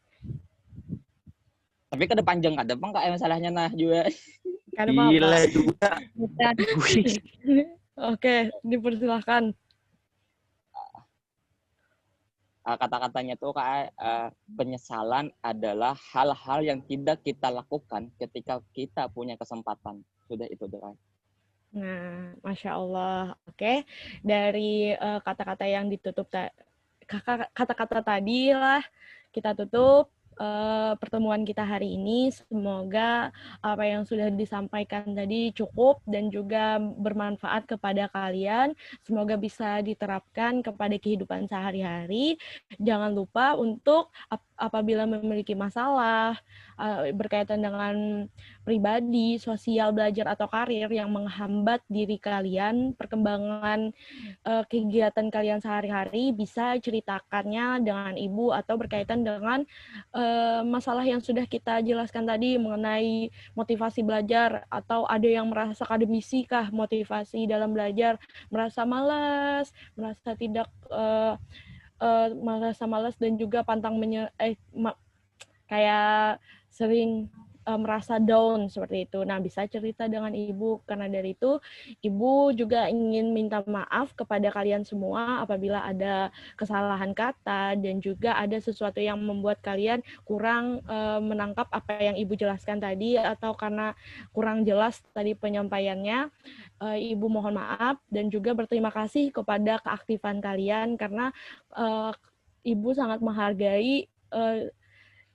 Tapi kada panjang kada bang Kak masalahnya nah juga. Kan apa-apa. Gila juga. Oke, dipersilahkan. Kata-katanya tuh Kak, penyesalan adalah hal-hal yang tidak kita lakukan ketika kita punya kesempatan. Sudah itu doang. Nah, Masya Allah. Oke, dari kata-kata yang ditutup, kata-kata tadi lah kita tutup pertemuan kita hari ini. Semoga apa yang sudah disampaikan tadi cukup dan juga bermanfaat kepada kalian. Semoga bisa diterapkan kepada kehidupan sehari-hari. Jangan lupa untuk apabila memiliki masalah berkaitan dengan pribadi, sosial, belajar, atau karir yang menghambat diri kalian, perkembangan kegiatan kalian sehari-hari, bisa ceritakannya dengan ibu atau berkaitan dengan masalah yang sudah kita jelaskan tadi mengenai motivasi belajar, atau ada yang merasa akademisi kah motivasi dalam belajar, merasa malas, merasa tidak merasa malas dan juga pantang kayak sering merasa down seperti itu. Nah, bisa cerita dengan ibu. Karena dari itu, ibu juga ingin minta maaf kepada kalian semua apabila ada kesalahan kata dan juga ada sesuatu yang membuat kalian kurang menangkap apa yang ibu jelaskan tadi, atau karena kurang jelas tadi penyampaiannya. Ibu mohon maaf dan juga berterima kasih kepada keaktifan kalian karena ibu sangat menghargai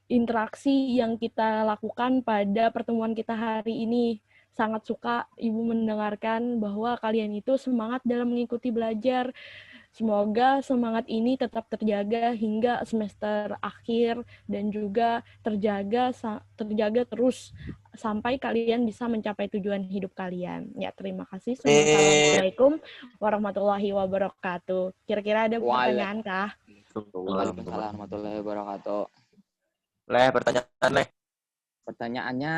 interaksi yang kita lakukan pada pertemuan kita hari ini. Sangat suka ibu mendengarkan bahwa kalian itu semangat dalam mengikuti belajar. Semoga semangat ini tetap terjaga hingga semester akhir dan juga terjaga terus sampai kalian bisa mencapai tujuan hidup kalian. Ya, terima kasih. Assalamualaikum warahmatullahi wabarakatuh. Kira-kira ada pertanyaan kah? Waalaikumsalam warahmatullahi wabarakatuh. Pertanyaan. Pertanyaannya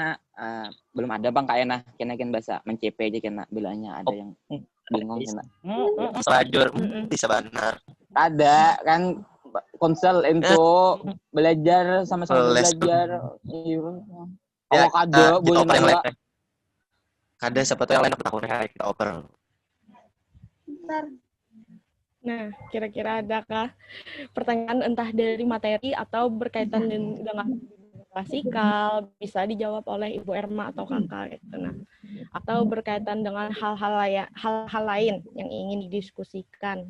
belum ada Bang Kak Ena. Kena bahasa mencepe aja kena bilangnya ada yang bingung kena. Selajur bisa benar. Ada kan konsel untuk belajar sama-sama belajar. Ya, kalau kada kita oper yang lain. boleh Kada siapa tuh yang lain aku kita oper. Nah, kira-kira adakah pertanyaan entah dari materi atau berkaitan dengan klasikal, bisa dijawab oleh Ibu Erma atau Kakak gitu. Nah, atau berkaitan dengan hal-hal lain yang ingin didiskusikan.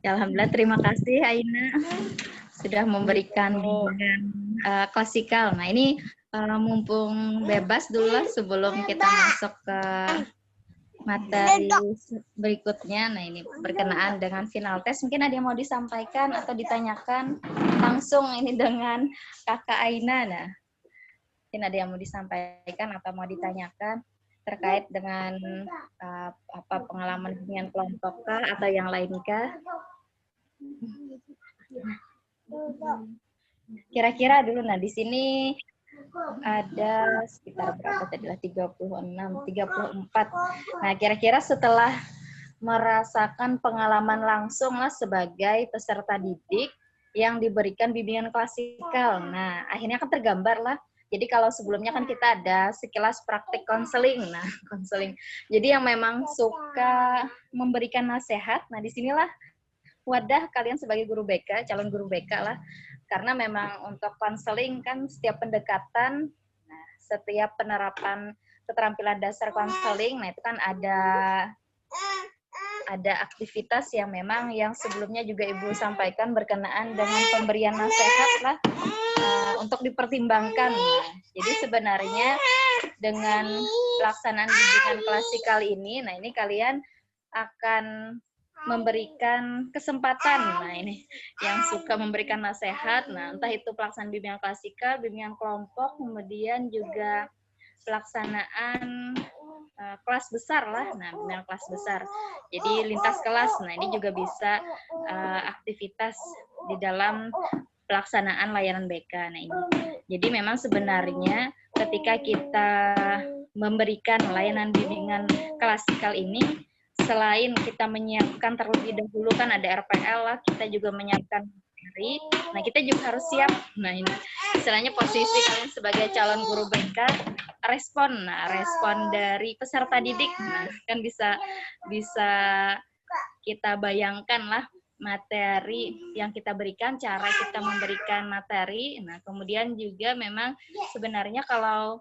Ya, alhamdulillah, terima kasih Aina sudah memberikan klasikal. Nah, ini mumpung bebas dulu lah sebelum kita masuk ke materi berikutnya. Nah, ini berkenaan dengan final test. Mungkin ada yang mau disampaikan atau ditanyakan langsung ini dengan Kakak Aina. Nah, mungkin ada yang mau disampaikan atau mau ditanyakan terkait dengan apa pengalaman dengan kelompok kah atau yang lainkah? Kira-kira dulu, nah di sini ada sekitar berapa tadi lah, 36, 34. Nah, kira-kira setelah merasakan pengalaman langsung lah sebagai peserta didik yang diberikan bimbingan klasikal. Nah, akhirnya kan tergambar lah. Jadi kalau sebelumnya kan kita ada sekilas praktik konseling. Nah, konseling. Jadi yang memang suka memberikan nasihat, nah disinilah wadah kalian sebagai guru BK, calon guru BK lah. Karena memang untuk konseling kan setiap pendekatan, nah, setiap penerapan keterampilan dasar konseling, nah itu kan ada aktivitas yang memang yang sebelumnya juga Ibu sampaikan berkenaan dengan pemberian nasihat lah untuk dipertimbangkan. Nah, jadi sebenarnya dengan pelaksanaan bimbingan klasikal ini, nah ini kalian akan memberikan kesempatan, nah ini yang suka memberikan nasihat, nah entah itu pelaksanaan bimbingan klasikal, bimbingan kelompok, kemudian juga pelaksanaan kelas besar lah, nah bimbingan kelas besar, jadi lintas kelas, nah ini juga bisa aktivitas di dalam pelaksanaan layanan BK. Nah ini, jadi memang sebenarnya ketika kita memberikan layanan bimbingan klasikal ini, selain kita menyiapkan terlebih dahulu kan ada RPL lah, kita juga menyiapkan materi. Nah, kita juga harus siap. Nah, ini istilahnya posisi kalian sebagai calon guru BK, respon. Nah, respon dari peserta didik. Nah, kan bisa kita bayangkan lah materi yang kita berikan, cara kita memberikan materi. Nah, kemudian juga memang sebenarnya kalau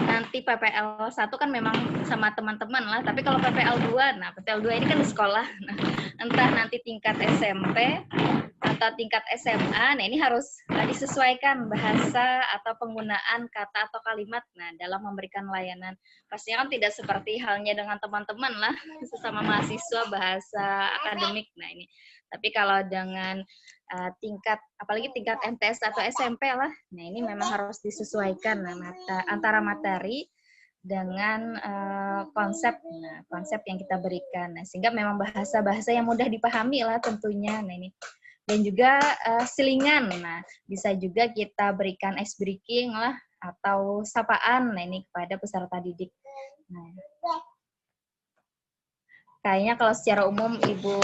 nanti PPL 1 kan memang sama teman-teman lah, tapi kalau PPL 2, nah PPL 2 ini kan di sekolah, nah, entah nanti tingkat SMP atau tingkat SMA, nah ini harus disesuaikan bahasa atau penggunaan kata atau kalimat, nah dalam memberikan layanan. Pastinya kan tidak seperti halnya dengan teman-teman lah, sesama mahasiswa bahasa akademik, nah ini. Tapi kalau dengan tingkat, apalagi tingkat MTS atau SMP lah, nah ini memang harus disesuaikan antara materi dengan konsep yang kita berikan, nah, sehingga memang bahasa-bahasa yang mudah dipahami lah tentunya, nah ini. Dan juga selingan, nah bisa juga kita berikan ice breaking lah atau sapaan, nah ini kepada peserta didik. Nah, kayaknya kalau secara umum Ibu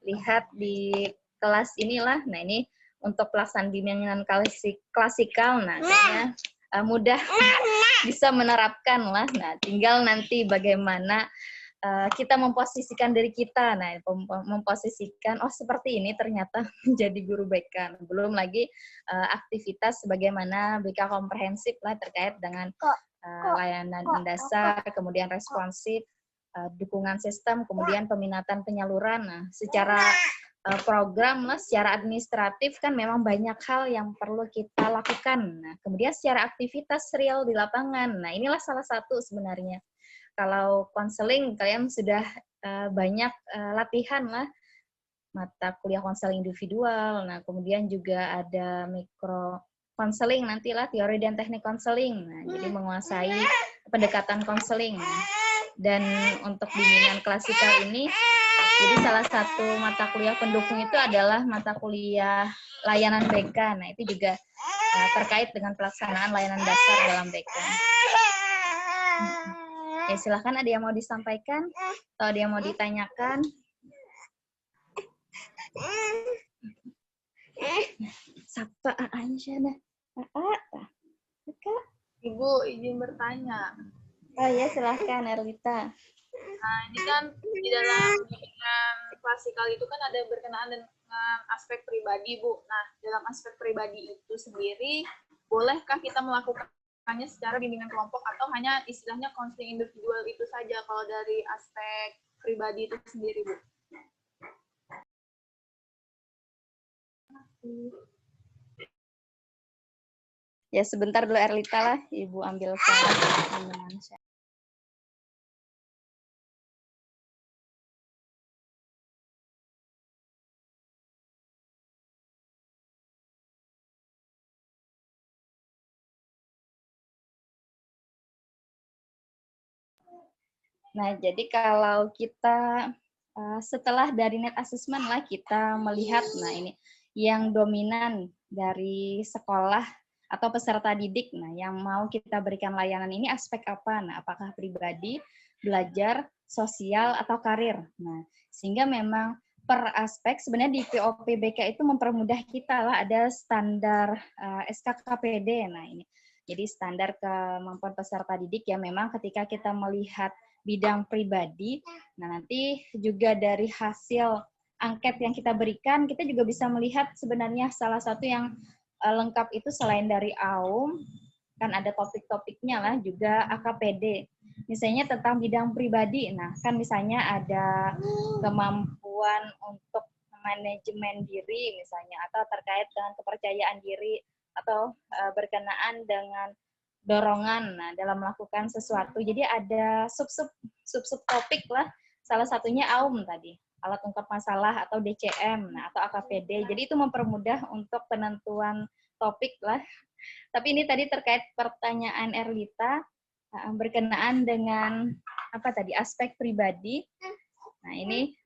lihat di kelas inilah, nah ini untuk pelaksanaan bimbingan klasikal, nah kayaknya mudah bisa menerapkan lah, nah tinggal nanti bagaimana kita memposisikan diri kita, nah memposisikan, oh seperti ini ternyata menjadi guru BK, belum lagi aktivitas bagaimana BK komprehensif lah terkait dengan layanan dasar, kemudian responsif, dukungan sistem, kemudian peminatan penyaluran, nah secara program lah, secara administratif kan memang banyak hal yang perlu kita lakukan. Nah, kemudian secara aktivitas real di lapangan. Nah, inilah salah satu sebenarnya. Kalau konseling kalian sudah banyak latihan lah, mata kuliah konseling individual. Nah, kemudian juga ada mikro konseling nantilah teori dan teknik konseling. Nah, jadi menguasai pendekatan konseling. Dan untuk bimbingan klasikal ini, jadi salah satu mata kuliah pendukung itu adalah mata kuliah layanan BK. Nah, itu juga terkait dengan pelaksanaan layanan dasar dalam BK. Ya, silahkan ada yang mau disampaikan atau ada yang mau ditanyakan. Sapa Aisyah. Ibu izin bertanya. Oh ya, silahkan Erwita. Nah, ini kan di dalam bimbingan klasikal itu kan ada berkenaan dengan aspek pribadi, Bu. Nah, dalam aspek pribadi itu sendiri, bolehkah kita melakukannya secara bimbingan kelompok atau hanya istilahnya counseling individual itu saja kalau dari aspek pribadi itu sendiri, Bu? Ya, sebentar dulu Erlita lah, Ibu ambil file. Nah, jadi kalau kita setelah dari net assessment lah kita melihat, nah ini yang dominan dari sekolah atau peserta didik, nah yang mau kita berikan layanan ini aspek apa? Nah, apakah pribadi, belajar, sosial, atau karir? Nah, sehingga memang per aspek sebenarnya di POPBK itu mempermudah kita lah, ada standar SKKPD. Nah, ini jadi standar kemampuan peserta didik ya, memang ketika kita melihat bidang pribadi, nah nanti juga dari hasil angket yang kita berikan, kita juga bisa melihat sebenarnya salah satu yang lengkap itu selain dari AUM, kan ada topik-topiknya lah, juga AKPD. Misalnya tentang bidang pribadi, nah kan misalnya ada kemampuan untuk manajemen diri misalnya, atau terkait dengan kepercayaan diri, atau berkenaan dengan dorongan dalam melakukan sesuatu. Jadi ada sub-sub topik lah. Salah satunya AUM tadi, alat ungkap masalah atau DCM, atau AKPD. Jadi itu mempermudah untuk penentuan topik lah. Tapi ini tadi terkait pertanyaan Erlita berkenaan dengan apa tadi, aspek pribadi. Nah, ini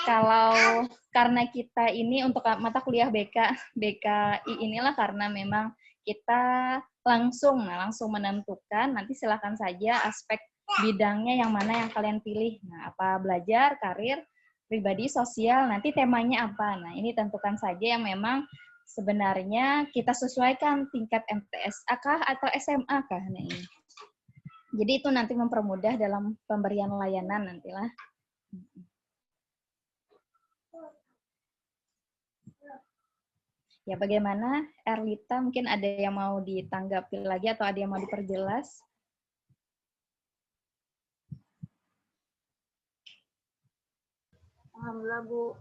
kalau karena kita ini untuk mata kuliah BKI inilah, karena memang kita langsung menentukan, nanti silakan saja aspek bidangnya yang mana yang kalian pilih. Nah, apa belajar, karir, pribadi, sosial, nanti temanya apa. Nah, ini tentukan saja yang memang sebenarnya kita sesuaikan tingkat MTSA kah atau SMA kah. Nah, ini. Jadi itu nanti mempermudah dalam pemberian layanan nantilah. Ya, bagaimana Erlita? Mungkin ada yang mau ditanggapi lagi atau ada yang mau diperjelas? Alhamdulillah, Bu.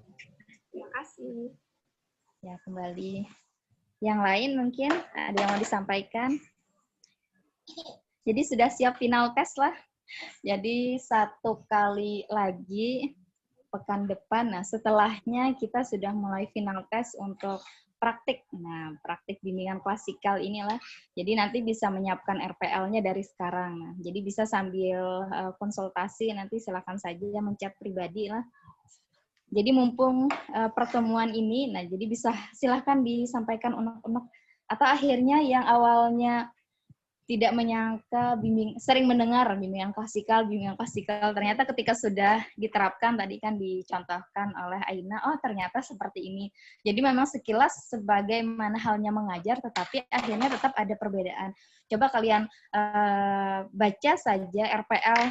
Terima kasih. Ya, kembali. Yang lain mungkin ada yang mau disampaikan? Jadi sudah siap final tes lah. Jadi 1 kali lagi pekan depan, nah setelahnya kita sudah mulai final tes untuk praktik. Nah, praktik bimbingan klasikal inilah. Jadi nanti bisa menyiapkan RPL-nya dari sekarang. Nah, jadi bisa sambil konsultasi, nanti silakan saja menchat pribadi lah. Jadi mumpung pertemuan ini, nah jadi bisa silakan disampaikan unek-unek. Atau akhirnya yang awalnya tidak menyangka sering mendengar bimbingan klasikal, ternyata ketika sudah diterapkan, tadi kan dicontohkan oleh Aina, oh ternyata seperti ini. Jadi memang sekilas sebagaimana halnya mengajar, tetapi akhirnya tetap ada perbedaan. Coba kalian baca saja RPL,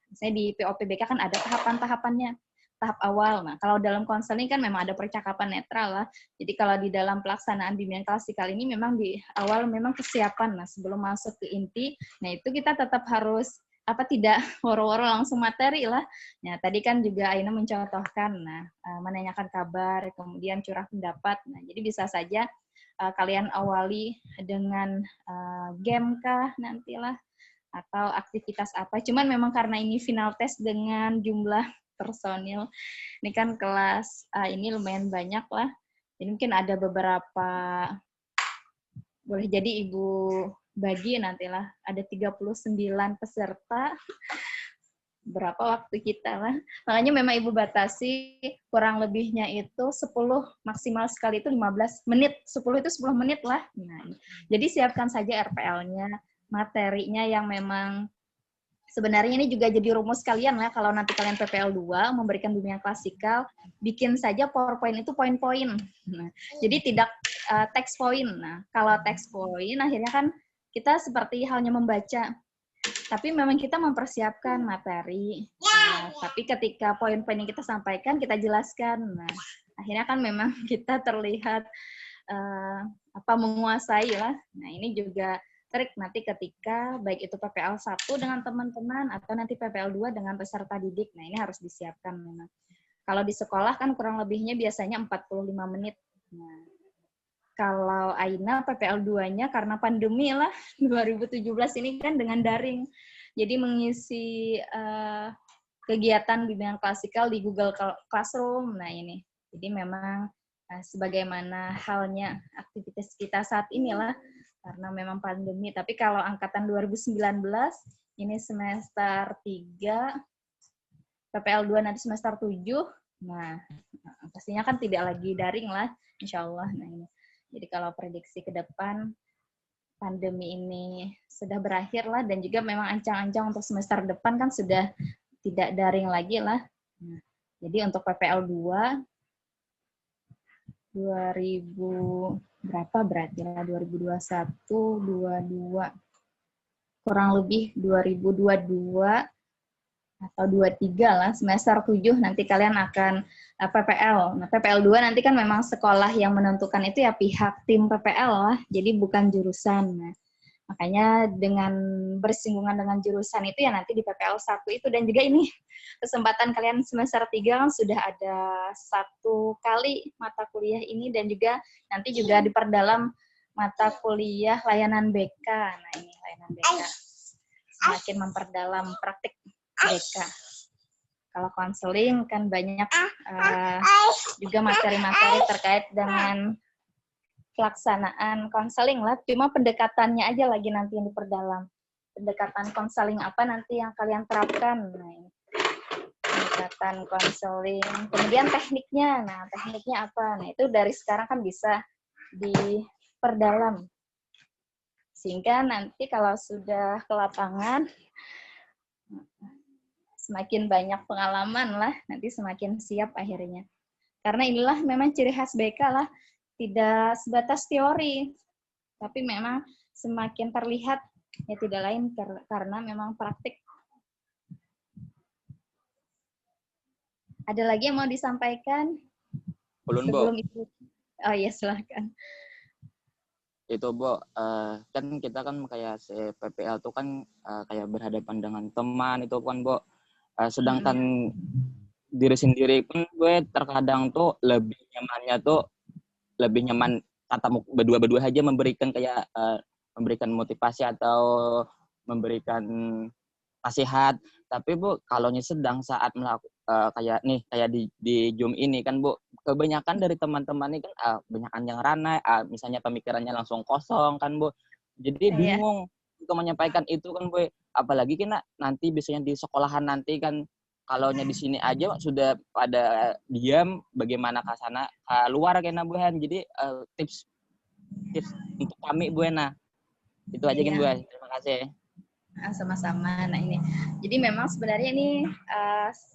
misalnya di POPBK kan ada tahapan-tahapannya. Tahap awal. Nah, kalau dalam konseling kan memang ada percakapan netral lah. Jadi kalau di dalam pelaksanaan bimbingan klasikal ini memang di awal memang kesiapan. Nah, sebelum masuk ke inti, nah itu kita tetap harus tidak woro-woro langsung materi lah. Nah, tadi kan juga Aina mencontohkan, nah menanyakan kabar, kemudian curah pendapat. Nah, jadi bisa saja kalian awali dengan game kah nantilah, atau aktivitas apa. Cuman memang karena ini final test dengan jumlah personil, ini kan kelas ini lumayan banyak lah, jadi mungkin ada beberapa, boleh jadi Ibu bagi nantilah, ada 39 peserta, berapa waktu kita lah, makanya memang Ibu batasi kurang lebihnya itu 10, maksimal sekali itu 15 menit, 10 itu 10 menit lah. Nah, jadi siapkan saja RPL-nya, materinya yang memang sebenarnya ini juga jadi rumus kalian lah, kalau nanti kalian PPL 2 memberikan bimbingan klasikal, bikin saja PowerPoint itu poin-poin. Nah, jadi tidak text point. Nah, kalau text point akhirnya kan kita seperti halnya membaca. Tapi memang kita mempersiapkan materi, tapi ketika poin-poin yang kita sampaikan kita jelaskan. Nah, akhirnya kan memang kita terlihat menguasai lah. Nah, ini juga trik nanti ketika baik itu PPL 1 dengan teman-teman atau nanti PPL 2 dengan peserta didik. Nah, ini harus disiapkan memang. Kalau di sekolah kan kurang lebihnya biasanya 45 menit. Nah, kalau Aina PPL 2-nya karena pandemi lah 2017 ini kan dengan daring. Jadi mengisi kegiatan bimbingan klasikal di Google Classroom. Nah, ini. Jadi memang sebagaimana halnya aktivitas kita saat inilah karena memang pandemi. Tapi kalau angkatan 2019 ini semester 3 PPL 2 nanti semester 7. Nah, pastinya kan tidak lagi daring lah, insya Allah. Nah, ini. Jadi kalau prediksi ke depan, pandemi ini sudah berakhir lah, dan juga memang ancang-ancang untuk semester depan kan sudah tidak daring lagi lah. Nah, jadi untuk PPL 2, 2000 berapa berarti lah, 2021, 22, kurang lebih 2022, atau 23 lah, semester 7 nanti kalian akan PPL. Nah, PPL 2 nanti kan memang sekolah yang menentukan itu ya pihak tim PPL lah, jadi bukan jurusan. Nah, makanya dengan bersinggungan dengan jurusan itu ya nanti di PPL 1 itu, dan juga ini kesempatan kalian semester 3 kan sudah ada 1 kali mata kuliah ini, dan juga nanti juga diperdalam mata kuliah layanan BK. Nah, ini layanan BK. Semakin memperdalam praktik BK. Kalau konseling kan banyak juga materi-materi terkait dengan pelaksanaan konseling lah. Cuma pendekatannya aja lagi nanti yang diperdalam. Pendekatan konseling apa nanti yang kalian terapkan. Nah, ini. Pendekatan konseling. Kemudian tekniknya. Nah, tekniknya apa? Nah, itu dari sekarang kan bisa diperdalam. Sehingga nanti kalau sudah ke lapangan, semakin banyak pengalaman lah, nanti semakin siap akhirnya. Karena inilah memang ciri khas BK lah, tidak sebatas teori, tapi memang semakin terlihat, ya tidak lain karena memang praktik. Ada lagi yang mau disampaikan? Ulun, Bo. Sebelum itu. Oh iya, silahkan. Itu, Bo, kan kita kan kayak PPL tuh kan kayak berhadapan dengan teman itu kan, Bo. Sedangkan diri sendiri pun gue terkadang tuh lebih nyaman kata berdua aja memberikan kayak memberikan motivasi atau memberikan nasihat. Tapi Bu, kalau sedang saat kayak di Zoom ini kan Bu, kebanyakan dari teman-teman ini kan kebanyakan yang ranai, misalnya pemikirannya langsung kosong kan Bu. Jadi bingung untuk menyampaikan itu kan Bu. Apalagi kan nanti biasanya di sekolahan nanti kan kalaunya di sini aja sudah pada diam, bagaimana ke sana keluar kena Bu. Jadi tips untuk kami Bu Ena. Itu aja kan Bu. Terima kasih. Sama-sama. Nah, ini. Jadi memang sebenarnya ini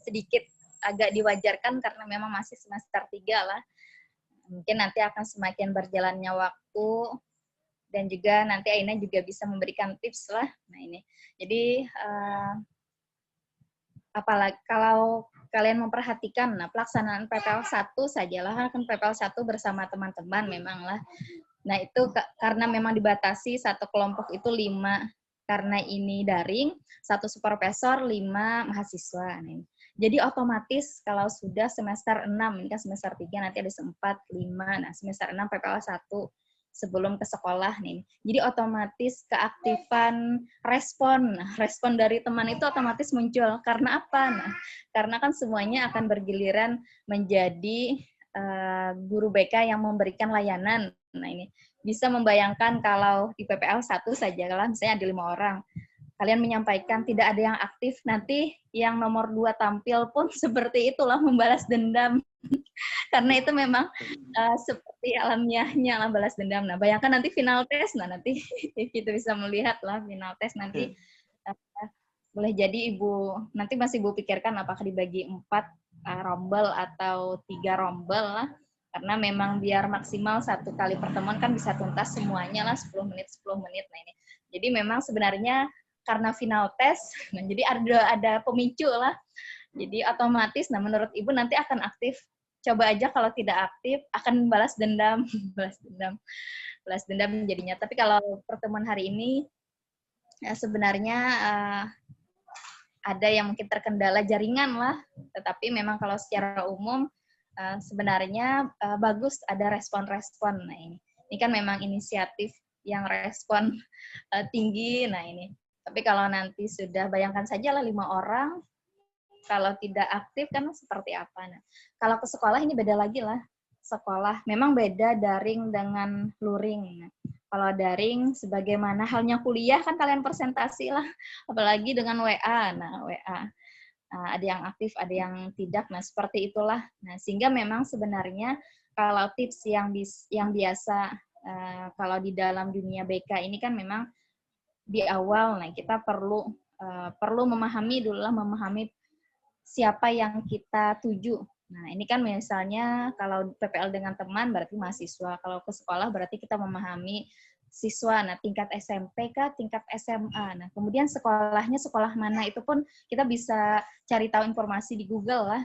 sedikit agak diwajarkan karena memang masih semester 3 lah. Mungkin nanti akan semakin berjalannya waktu, dan juga nanti Aina juga bisa memberikan tips lah. Nah, ini. Jadi apalagi kalau kalian memperhatikan, nah pelaksanaan PPL 1 sajalah, kan PPL 1 bersama teman-teman memang lah. Nah, itu karena memang dibatasi satu kelompok itu 5, karena ini daring, 1 supervisor, 5 mahasiswa. Nah, jadi otomatis kalau sudah semester 6, ini kan semester 3 nanti ada 4, 5, nah semester 6 PPL 1 sebelum ke sekolah nih. Jadi otomatis keaktifan respon dari teman itu otomatis muncul. Karena apa? Nah, karena kan semuanya akan bergiliran menjadi guru BK yang memberikan layanan. Nah, ini bisa membayangkan kalau di PPL 1 saja lah, misalnya ada 5 orang. Kalian menyampaikan tidak ada yang aktif, nanti yang nomor 2 tampil pun seperti itulah, membalas dendam. Karena itu memang seperti alamiahnya lah balas dendam. Nah, bayangkan nanti final test, nah nanti kita bisa melihat lah final test nanti boleh jadi nanti masih Ibu pikirkan apakah dibagi 4 rombel atau 3 rombel lah. Karena memang biar maksimal 1 kali pertemuan kan bisa tuntas semuanya lah 10 menit. Nah, ini. Jadi memang sebenarnya karena final test, nah jadi ada pemicu lah. Jadi otomatis, nah menurut Ibu nanti akan aktif. Coba aja kalau tidak aktif akan balas dendam, balas dendam jadinya. Tapi kalau pertemuan hari ini ya sebenarnya ada yang mungkin terkendala jaringan lah. Tetapi memang kalau secara umum sebenarnya bagus ada respon-respon. Nah ini kan memang inisiatif yang respon tinggi. Nah ini. Tapi kalau nanti sudah bayangkan saja lah 5 orang. Kalau tidak aktif kan seperti apa? Nah, kalau ke sekolah ini beda lagi lah. Sekolah memang beda daring dengan luring. Nah, kalau daring sebagaimana halnya kuliah kan kalian presentasi lah, apalagi dengan WA. Nah, WA ada yang aktif, ada yang tidak. Nah, seperti itulah. Nah, sehingga memang sebenarnya kalau tips yang biasa kalau di dalam dunia BK ini kan memang di awal, nah kita perlu memahami dulu lah, memahami siapa yang kita tuju. Nah, ini kan misalnya kalau PPL dengan teman berarti mahasiswa, kalau ke sekolah berarti kita memahami siswa. Nah, tingkat SMP kah, tingkat SMA. Nah, kemudian sekolahnya sekolah mana itu pun kita bisa cari tahu informasi di Google lah.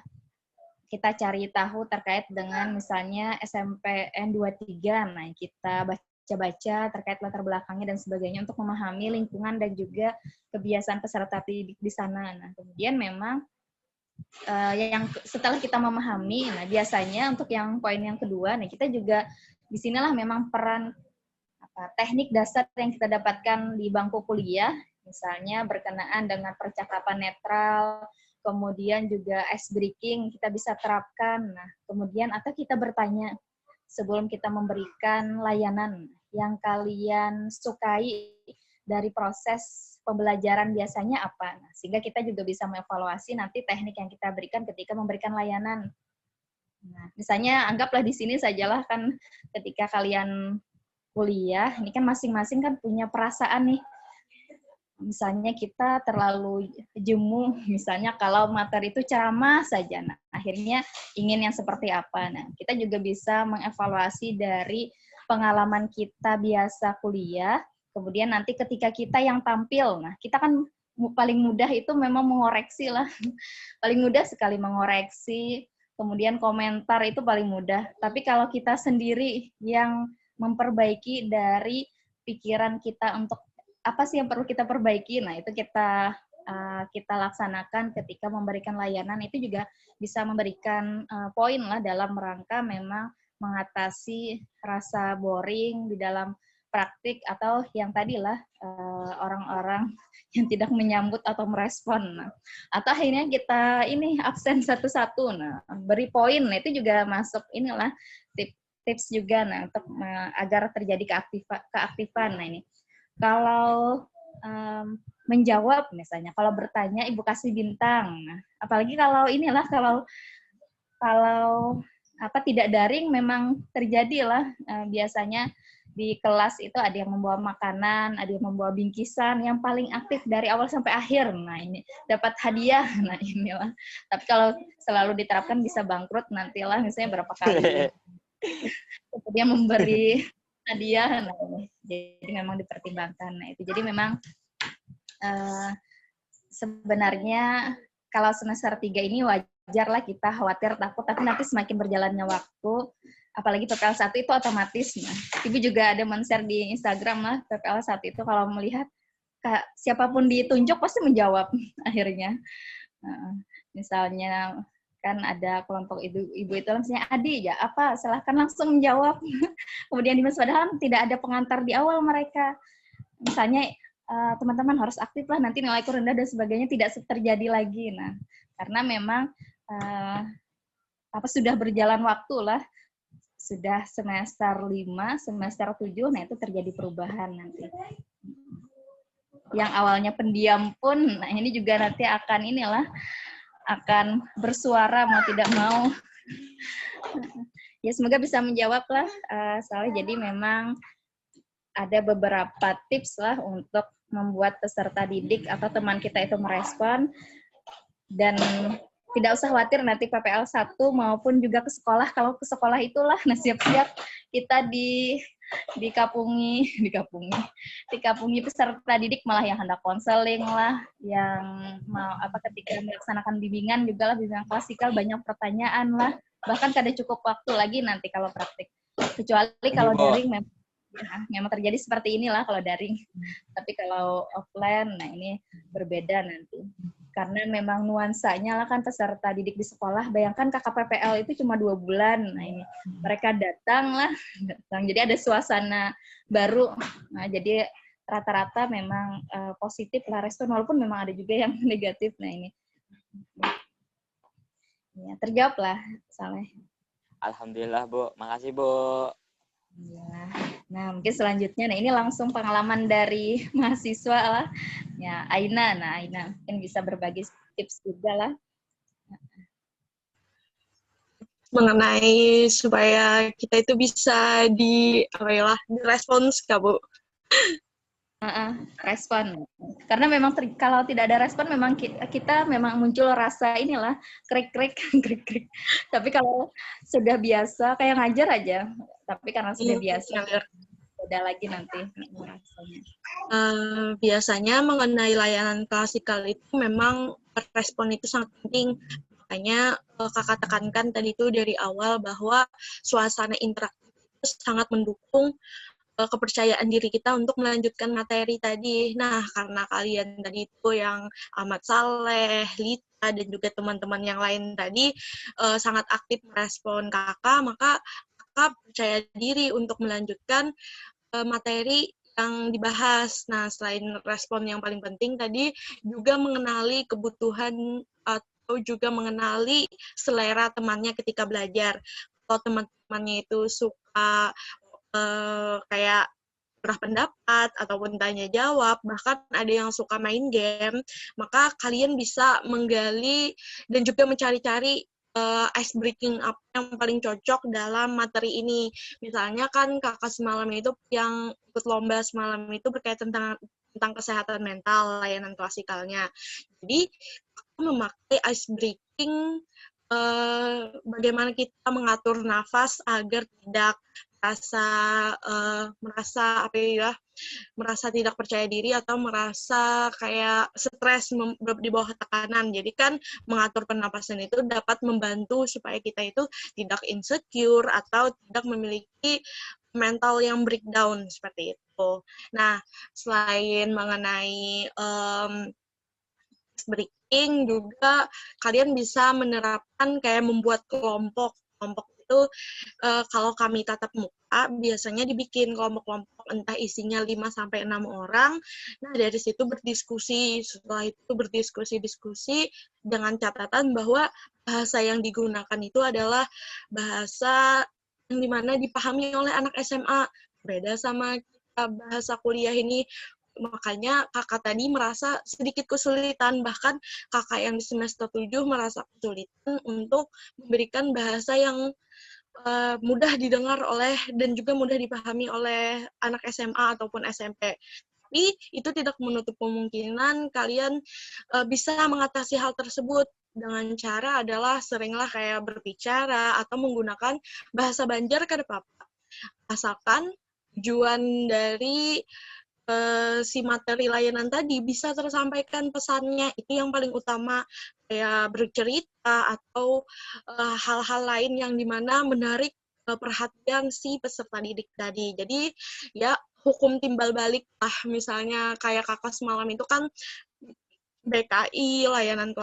Kita cari tahu terkait dengan misalnya SMPN 23. Nah, kita baca-baca terkait latar belakangnya dan sebagainya untuk memahami lingkungan dan juga kebiasaan peserta didik di sana. Nah, kemudian memang yang setelah kita memahami, nah biasanya untuk yang poin yang kedua, nah kita juga disinilah memang peran teknik dasar yang kita dapatkan di bangku kuliah, misalnya berkenaan dengan percakapan netral, kemudian juga ice breaking kita bisa terapkan. Nah, kemudian atau kita bertanya sebelum kita memberikan layanan yang kalian sukai dari proses pembelajaran biasanya apa. Nah, sehingga kita juga bisa mengevaluasi nanti teknik yang kita berikan ketika memberikan layanan. Nah, misalnya anggaplah di sini sajalah kan ketika kalian kuliah, ini kan masing-masing kan punya perasaan nih. Misalnya kita terlalu jemu, misalnya kalau materi itu ceramah saja, nah akhirnya ingin yang seperti apa. Nah, kita juga bisa mengevaluasi dari pengalaman kita biasa kuliah, kemudian nanti ketika kita yang tampil, nah kita kan paling mudah itu memang mengoreksi lah, paling mudah sekali mengoreksi, kemudian komentar itu paling mudah. Tapi kalau kita sendiri yang memperbaiki dari pikiran kita untuk apa sih yang perlu kita perbaiki, nah itu kita laksanakan ketika memberikan layanan, itu juga bisa memberikan poin lah dalam rangka memang mengatasi rasa boring di dalam praktik atau yang tadilah orang-orang yang tidak menyambut atau merespon. Nah, atau akhirnya kita ini absen satu-satu, nah beri poin, nah itu juga masuk inilah tips juga, nah untuk agar terjadi keaktifan. Nah ini kalau menjawab misalnya, kalau bertanya Ibu kasih bintang. Nah, apalagi kalau inilah kalau apa tidak daring memang terjadilah biasanya di kelas itu ada yang membawa makanan, ada yang membawa bingkisan, yang paling aktif dari awal sampai akhir. Nah, ini dapat hadiah. Nah, inilah. Tapi kalau selalu diterapkan bisa bangkrut nantilah misalnya berapa kali. Kemudian memberi hadiah, nah ini. Jadi memang dipertimbangkan. Nah, itu jadi memang sebenarnya kalau semester 3 ini wajarlah kita khawatir, takut, tapi nanti semakin berjalannya waktu, apalagi PPL 1 itu otomatis. Nah, Ibu juga ada men-share di Instagram lah, PPL 1 itu kalau melihat siapapun ditunjuk pasti menjawab akhirnya. Misalnya kan ada kelompok ibu itu misalnya Adi ya apa silahkan langsung menjawab. Kemudian padahal tidak ada pengantar di awal mereka. Misalnya teman-teman harus aktif lah, nanti nilaiku rendah dan sebagainya tidak terjadi lagi. Nah, karena memang sudah berjalan waktu lah, sudah semester 5, semester 7, nah itu terjadi perubahan nanti. Yang awalnya pendiam pun, nah ini juga nanti akan bersuara mau tidak mau. Ya semoga bisa menjawab lah, soalnya jadi memang ada beberapa tips lah untuk membuat peserta didik atau teman kita itu merespon, dan tidak usah khawatir nanti PPL 1 maupun juga ke sekolah, kalau ke sekolah itulah nah siap-siap kita dikapungi peserta didik malah yang hendak konseling lah, yang mau ketika melaksanakan bimbingan juga lah, bimbingan klasikal banyak pertanyaan lah, bahkan kada cukup waktu lagi nanti kalau praktik, kecuali kalau daring memang terjadi seperti inilah kalau daring, tapi kalau offline, nah ini berbeda nanti. Karena memang nuansanya lah kan peserta didik di sekolah, bayangkan KKPPL itu cuma 2 bulan, nah ini mereka datang, jadi ada suasana baru, nah jadi rata-rata memang positif lah respon, walaupun memang ada juga yang negatif, nah ini ya, terjawab lah Saleh. Alhamdulillah Bu, makasih Bu. Ya. Nah mungkin selanjutnya, nah ini langsung pengalaman dari mahasiswa lah, ya Aina, nah Aina mungkin bisa berbagi tips juga lah. Mengenai supaya kita itu bisa direspons Kak Bu. Respon, karena memang kalau tidak ada respon memang kita memang muncul rasa inilah krik-krik krik-krik. Tapi kalau sudah biasa kayak ngajar aja, tapi karena sudah biasa beda lagi nanti rasanya. Biasanya mengenai layanan klasikal itu memang respon itu sangat penting. Makanya kakak tekankan tadi itu dari awal bahwa suasana interaktif itu sangat mendukung kepercayaan diri kita untuk melanjutkan materi tadi. Nah, karena kalian tadi itu yang Ahmad Saleh, Lita, dan juga teman-teman yang lain tadi sangat aktif merespon kakak, maka kakak percaya diri untuk melanjutkan materi yang dibahas. Nah, selain respon yang paling penting tadi, juga mengenali kebutuhan atau juga mengenali selera temannya ketika belajar. Kalau teman-temannya itu suka kayak pendapat ataupun tanya jawab, bahkan ada yang suka main game, maka kalian bisa menggali dan juga mencari-cari ice breaking apa yang paling cocok dalam materi ini. Misalnya kan kakak semalam itu yang ikut lomba semalam itu berkaitan tentang kesehatan mental, layanan klasikalnya. Jadi aku memakai ice breaking bagaimana kita mengatur nafas agar tidak merasa tidak percaya diri atau merasa kayak stres di bawah tekanan. Jadi kan mengatur pernapasan itu dapat membantu supaya kita itu tidak insecure atau tidak memiliki mental yang breakdown seperti itu. Nah, selain mengenai breaking juga kalian bisa menerapkan kayak membuat kelompok itu kalau kami tatap muka biasanya dibikin kelompok-kelompok entah isinya 5-6 orang. Nah, dari situ berdiskusi. Setelah itu berdiskusi dengan catatan bahwa bahasa yang digunakan itu adalah bahasa yang dimana dipahami oleh anak SMA. Beda sama kita bahasa kuliah ini. Makanya kakak tadi merasa sedikit kesulitan, bahkan kakak yang di semester 7 merasa kesulitan untuk memberikan bahasa yang mudah didengar oleh dan juga mudah dipahami oleh anak SMA ataupun SMP. Tapi itu tidak menutup kemungkinan kalian bisa mengatasi hal tersebut dengan cara adalah seringlah kayak berbicara atau menggunakan bahasa Banjar kada apa-apa. Asalkan tujuan dari si materi layanan tadi bisa tersampaikan pesannya, itu yang paling utama, kayak bercerita atau hal-hal lain yang dimana menarik perhatian si peserta didik tadi. Jadi ya hukum timbal balik lah, misalnya kayak kakak semalam itu kan BKI, layanan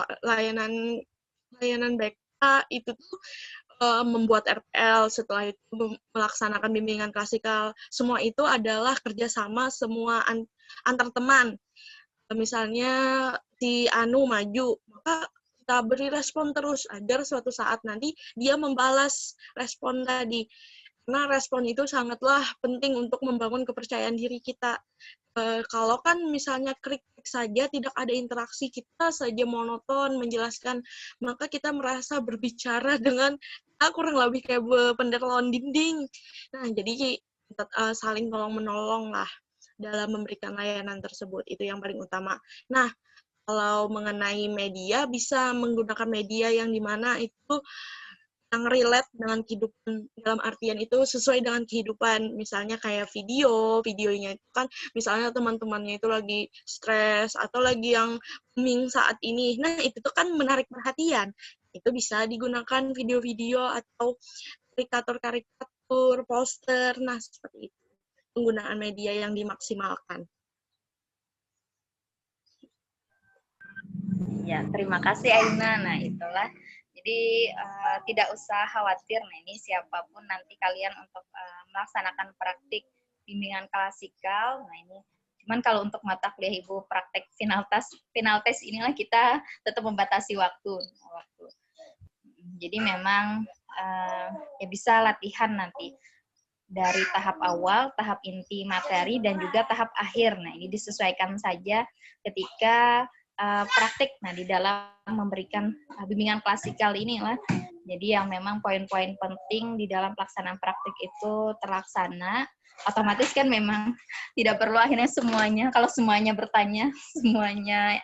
BK itu tuh membuat RPL, setelah itu melaksanakan bimbingan klasikal. Semua itu adalah kerjasama semua antar teman. Misalnya si Anu maju, maka kita beri respon terus agar suatu saat nanti dia membalas respon tadi. Karena respon itu sangatlah penting untuk membangun kepercayaan diri kita. Kalau kan misalnya krik-krik saja, tidak ada interaksi, kita saja monoton menjelaskan, maka kita merasa berbicara dengan kurang lebih kayak pendek lawan dinding. Nah, jadi saling tolong-menolong lah dalam memberikan layanan tersebut. Itu yang paling utama. Nah, kalau mengenai media, bisa menggunakan media yang dimana itu yang relate dengan kehidupan, dalam artian itu sesuai dengan kehidupan. Misalnya kayak videonya itu kan misalnya teman-temannya itu lagi stres atau lagi yang booming saat ini. Nah, itu tuh kan menarik perhatian. Itu bisa digunakan video-video atau karikatur-karikatur, poster. Nah, seperti itu. Penggunaan media yang dimaksimalkan. Ya, terima kasih Aina. Nah, itulah. Jadi tidak usah khawatir, nah ini siapapun nanti kalian untuk melaksanakan praktik bimbingan klasikal. Nah ini, cuman kalau untuk mata kuliah Ibu praktek final test inilah kita tetap membatasi waktu. Jadi memang ya bisa latihan nanti dari tahap awal, tahap inti materi, dan juga tahap akhir. Nah ini disesuaikan saja ketika praktik. Nah, di dalam memberikan bimbingan klasikal inilah, jadi yang memang poin-poin penting di dalam pelaksanaan praktik itu terlaksana, otomatis kan memang tidak perlu akhirnya semuanya, kalau semuanya bertanya, semuanya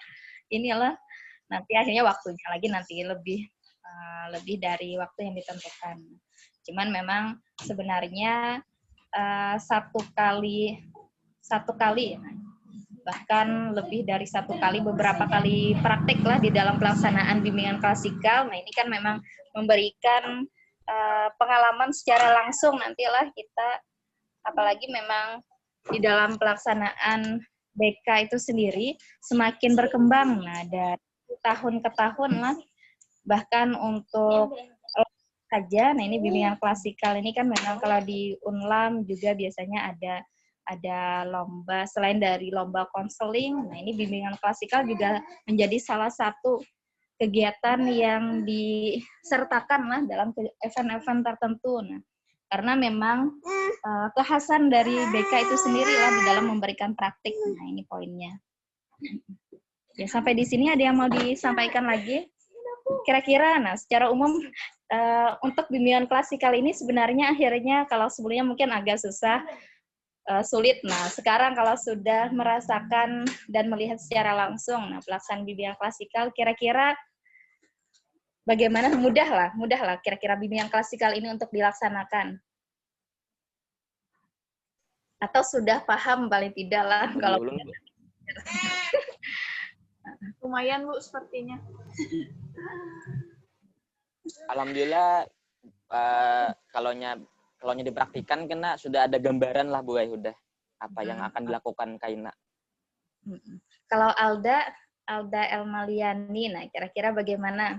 inilah, nanti akhirnya waktunya lagi nanti lebih dari waktu yang ditentukan. Cuman memang sebenarnya satu kali bahkan lebih dari satu kali, beberapa kali praktik lah di dalam pelaksanaan bimbingan klasikal. Nah ini kan memang memberikan pengalaman secara langsung nantilah kita, apalagi memang di dalam pelaksanaan BK itu sendiri semakin berkembang. Nah dari tahun ke tahun lah, bahkan untuk saja, nah ini bimbingan klasikal ini kan memang kalau di Unlam juga biasanya ada lomba, selain dari lomba konseling, nah ini bimbingan klasikal juga menjadi salah satu kegiatan yang disertakan lah dalam event-event tertentu. Nah, karena memang kekhasan dari BK itu sendiri lah di dalam memberikan praktik. Nah ini poinnya. Ya sampai di sini ada yang mau disampaikan lagi? Kira-kira, nah secara umum untuk bimbingan klasikal ini sebenarnya akhirnya kalau sebelumnya mungkin agak sulit. Nah, sekarang kalau sudah merasakan dan melihat secara langsung, nah pelaksanaan bimbingan klasikal, kira-kira bagaimana? Mudah lah kira-kira bimbingan klasikal ini untuk dilaksanakan. Atau sudah paham paling tidak lah kalau lumayan Bu sepertinya. Alhamdulillah kalau dipraktikan kena sudah ada gambaran lah Bu, udah apa yang akan dilakukan Kaina. Kalau Alda Elmaliani, nah kira-kira bagaimana?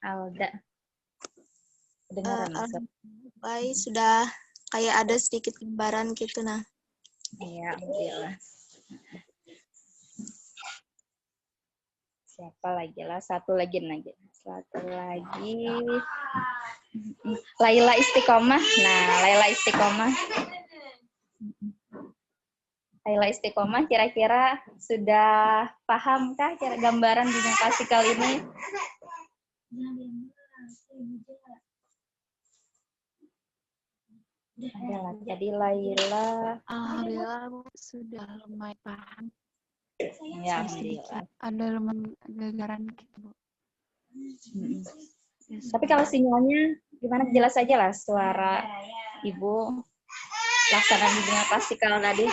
Alda. Baik, sudah kayak ada sedikit gambaran gitu nah. Iya, alhamdulillah. Siapa lagi lah? Satu lagi. Laila Istiqomah. Nah, Laila Istiqomah kira-kira sudah pahamkah gambaran bimbingan klasikal ini? Jadi Laila. Alhamdulillah Bu, sudah lumayan paham. Ya, alhamdulillah. Ada lumayan gambaran gitu Bu. Tapi kalau sinyalnya gimana, jelas aja lah suara Ibu pelaksanaan bimbingan klasikal tadi.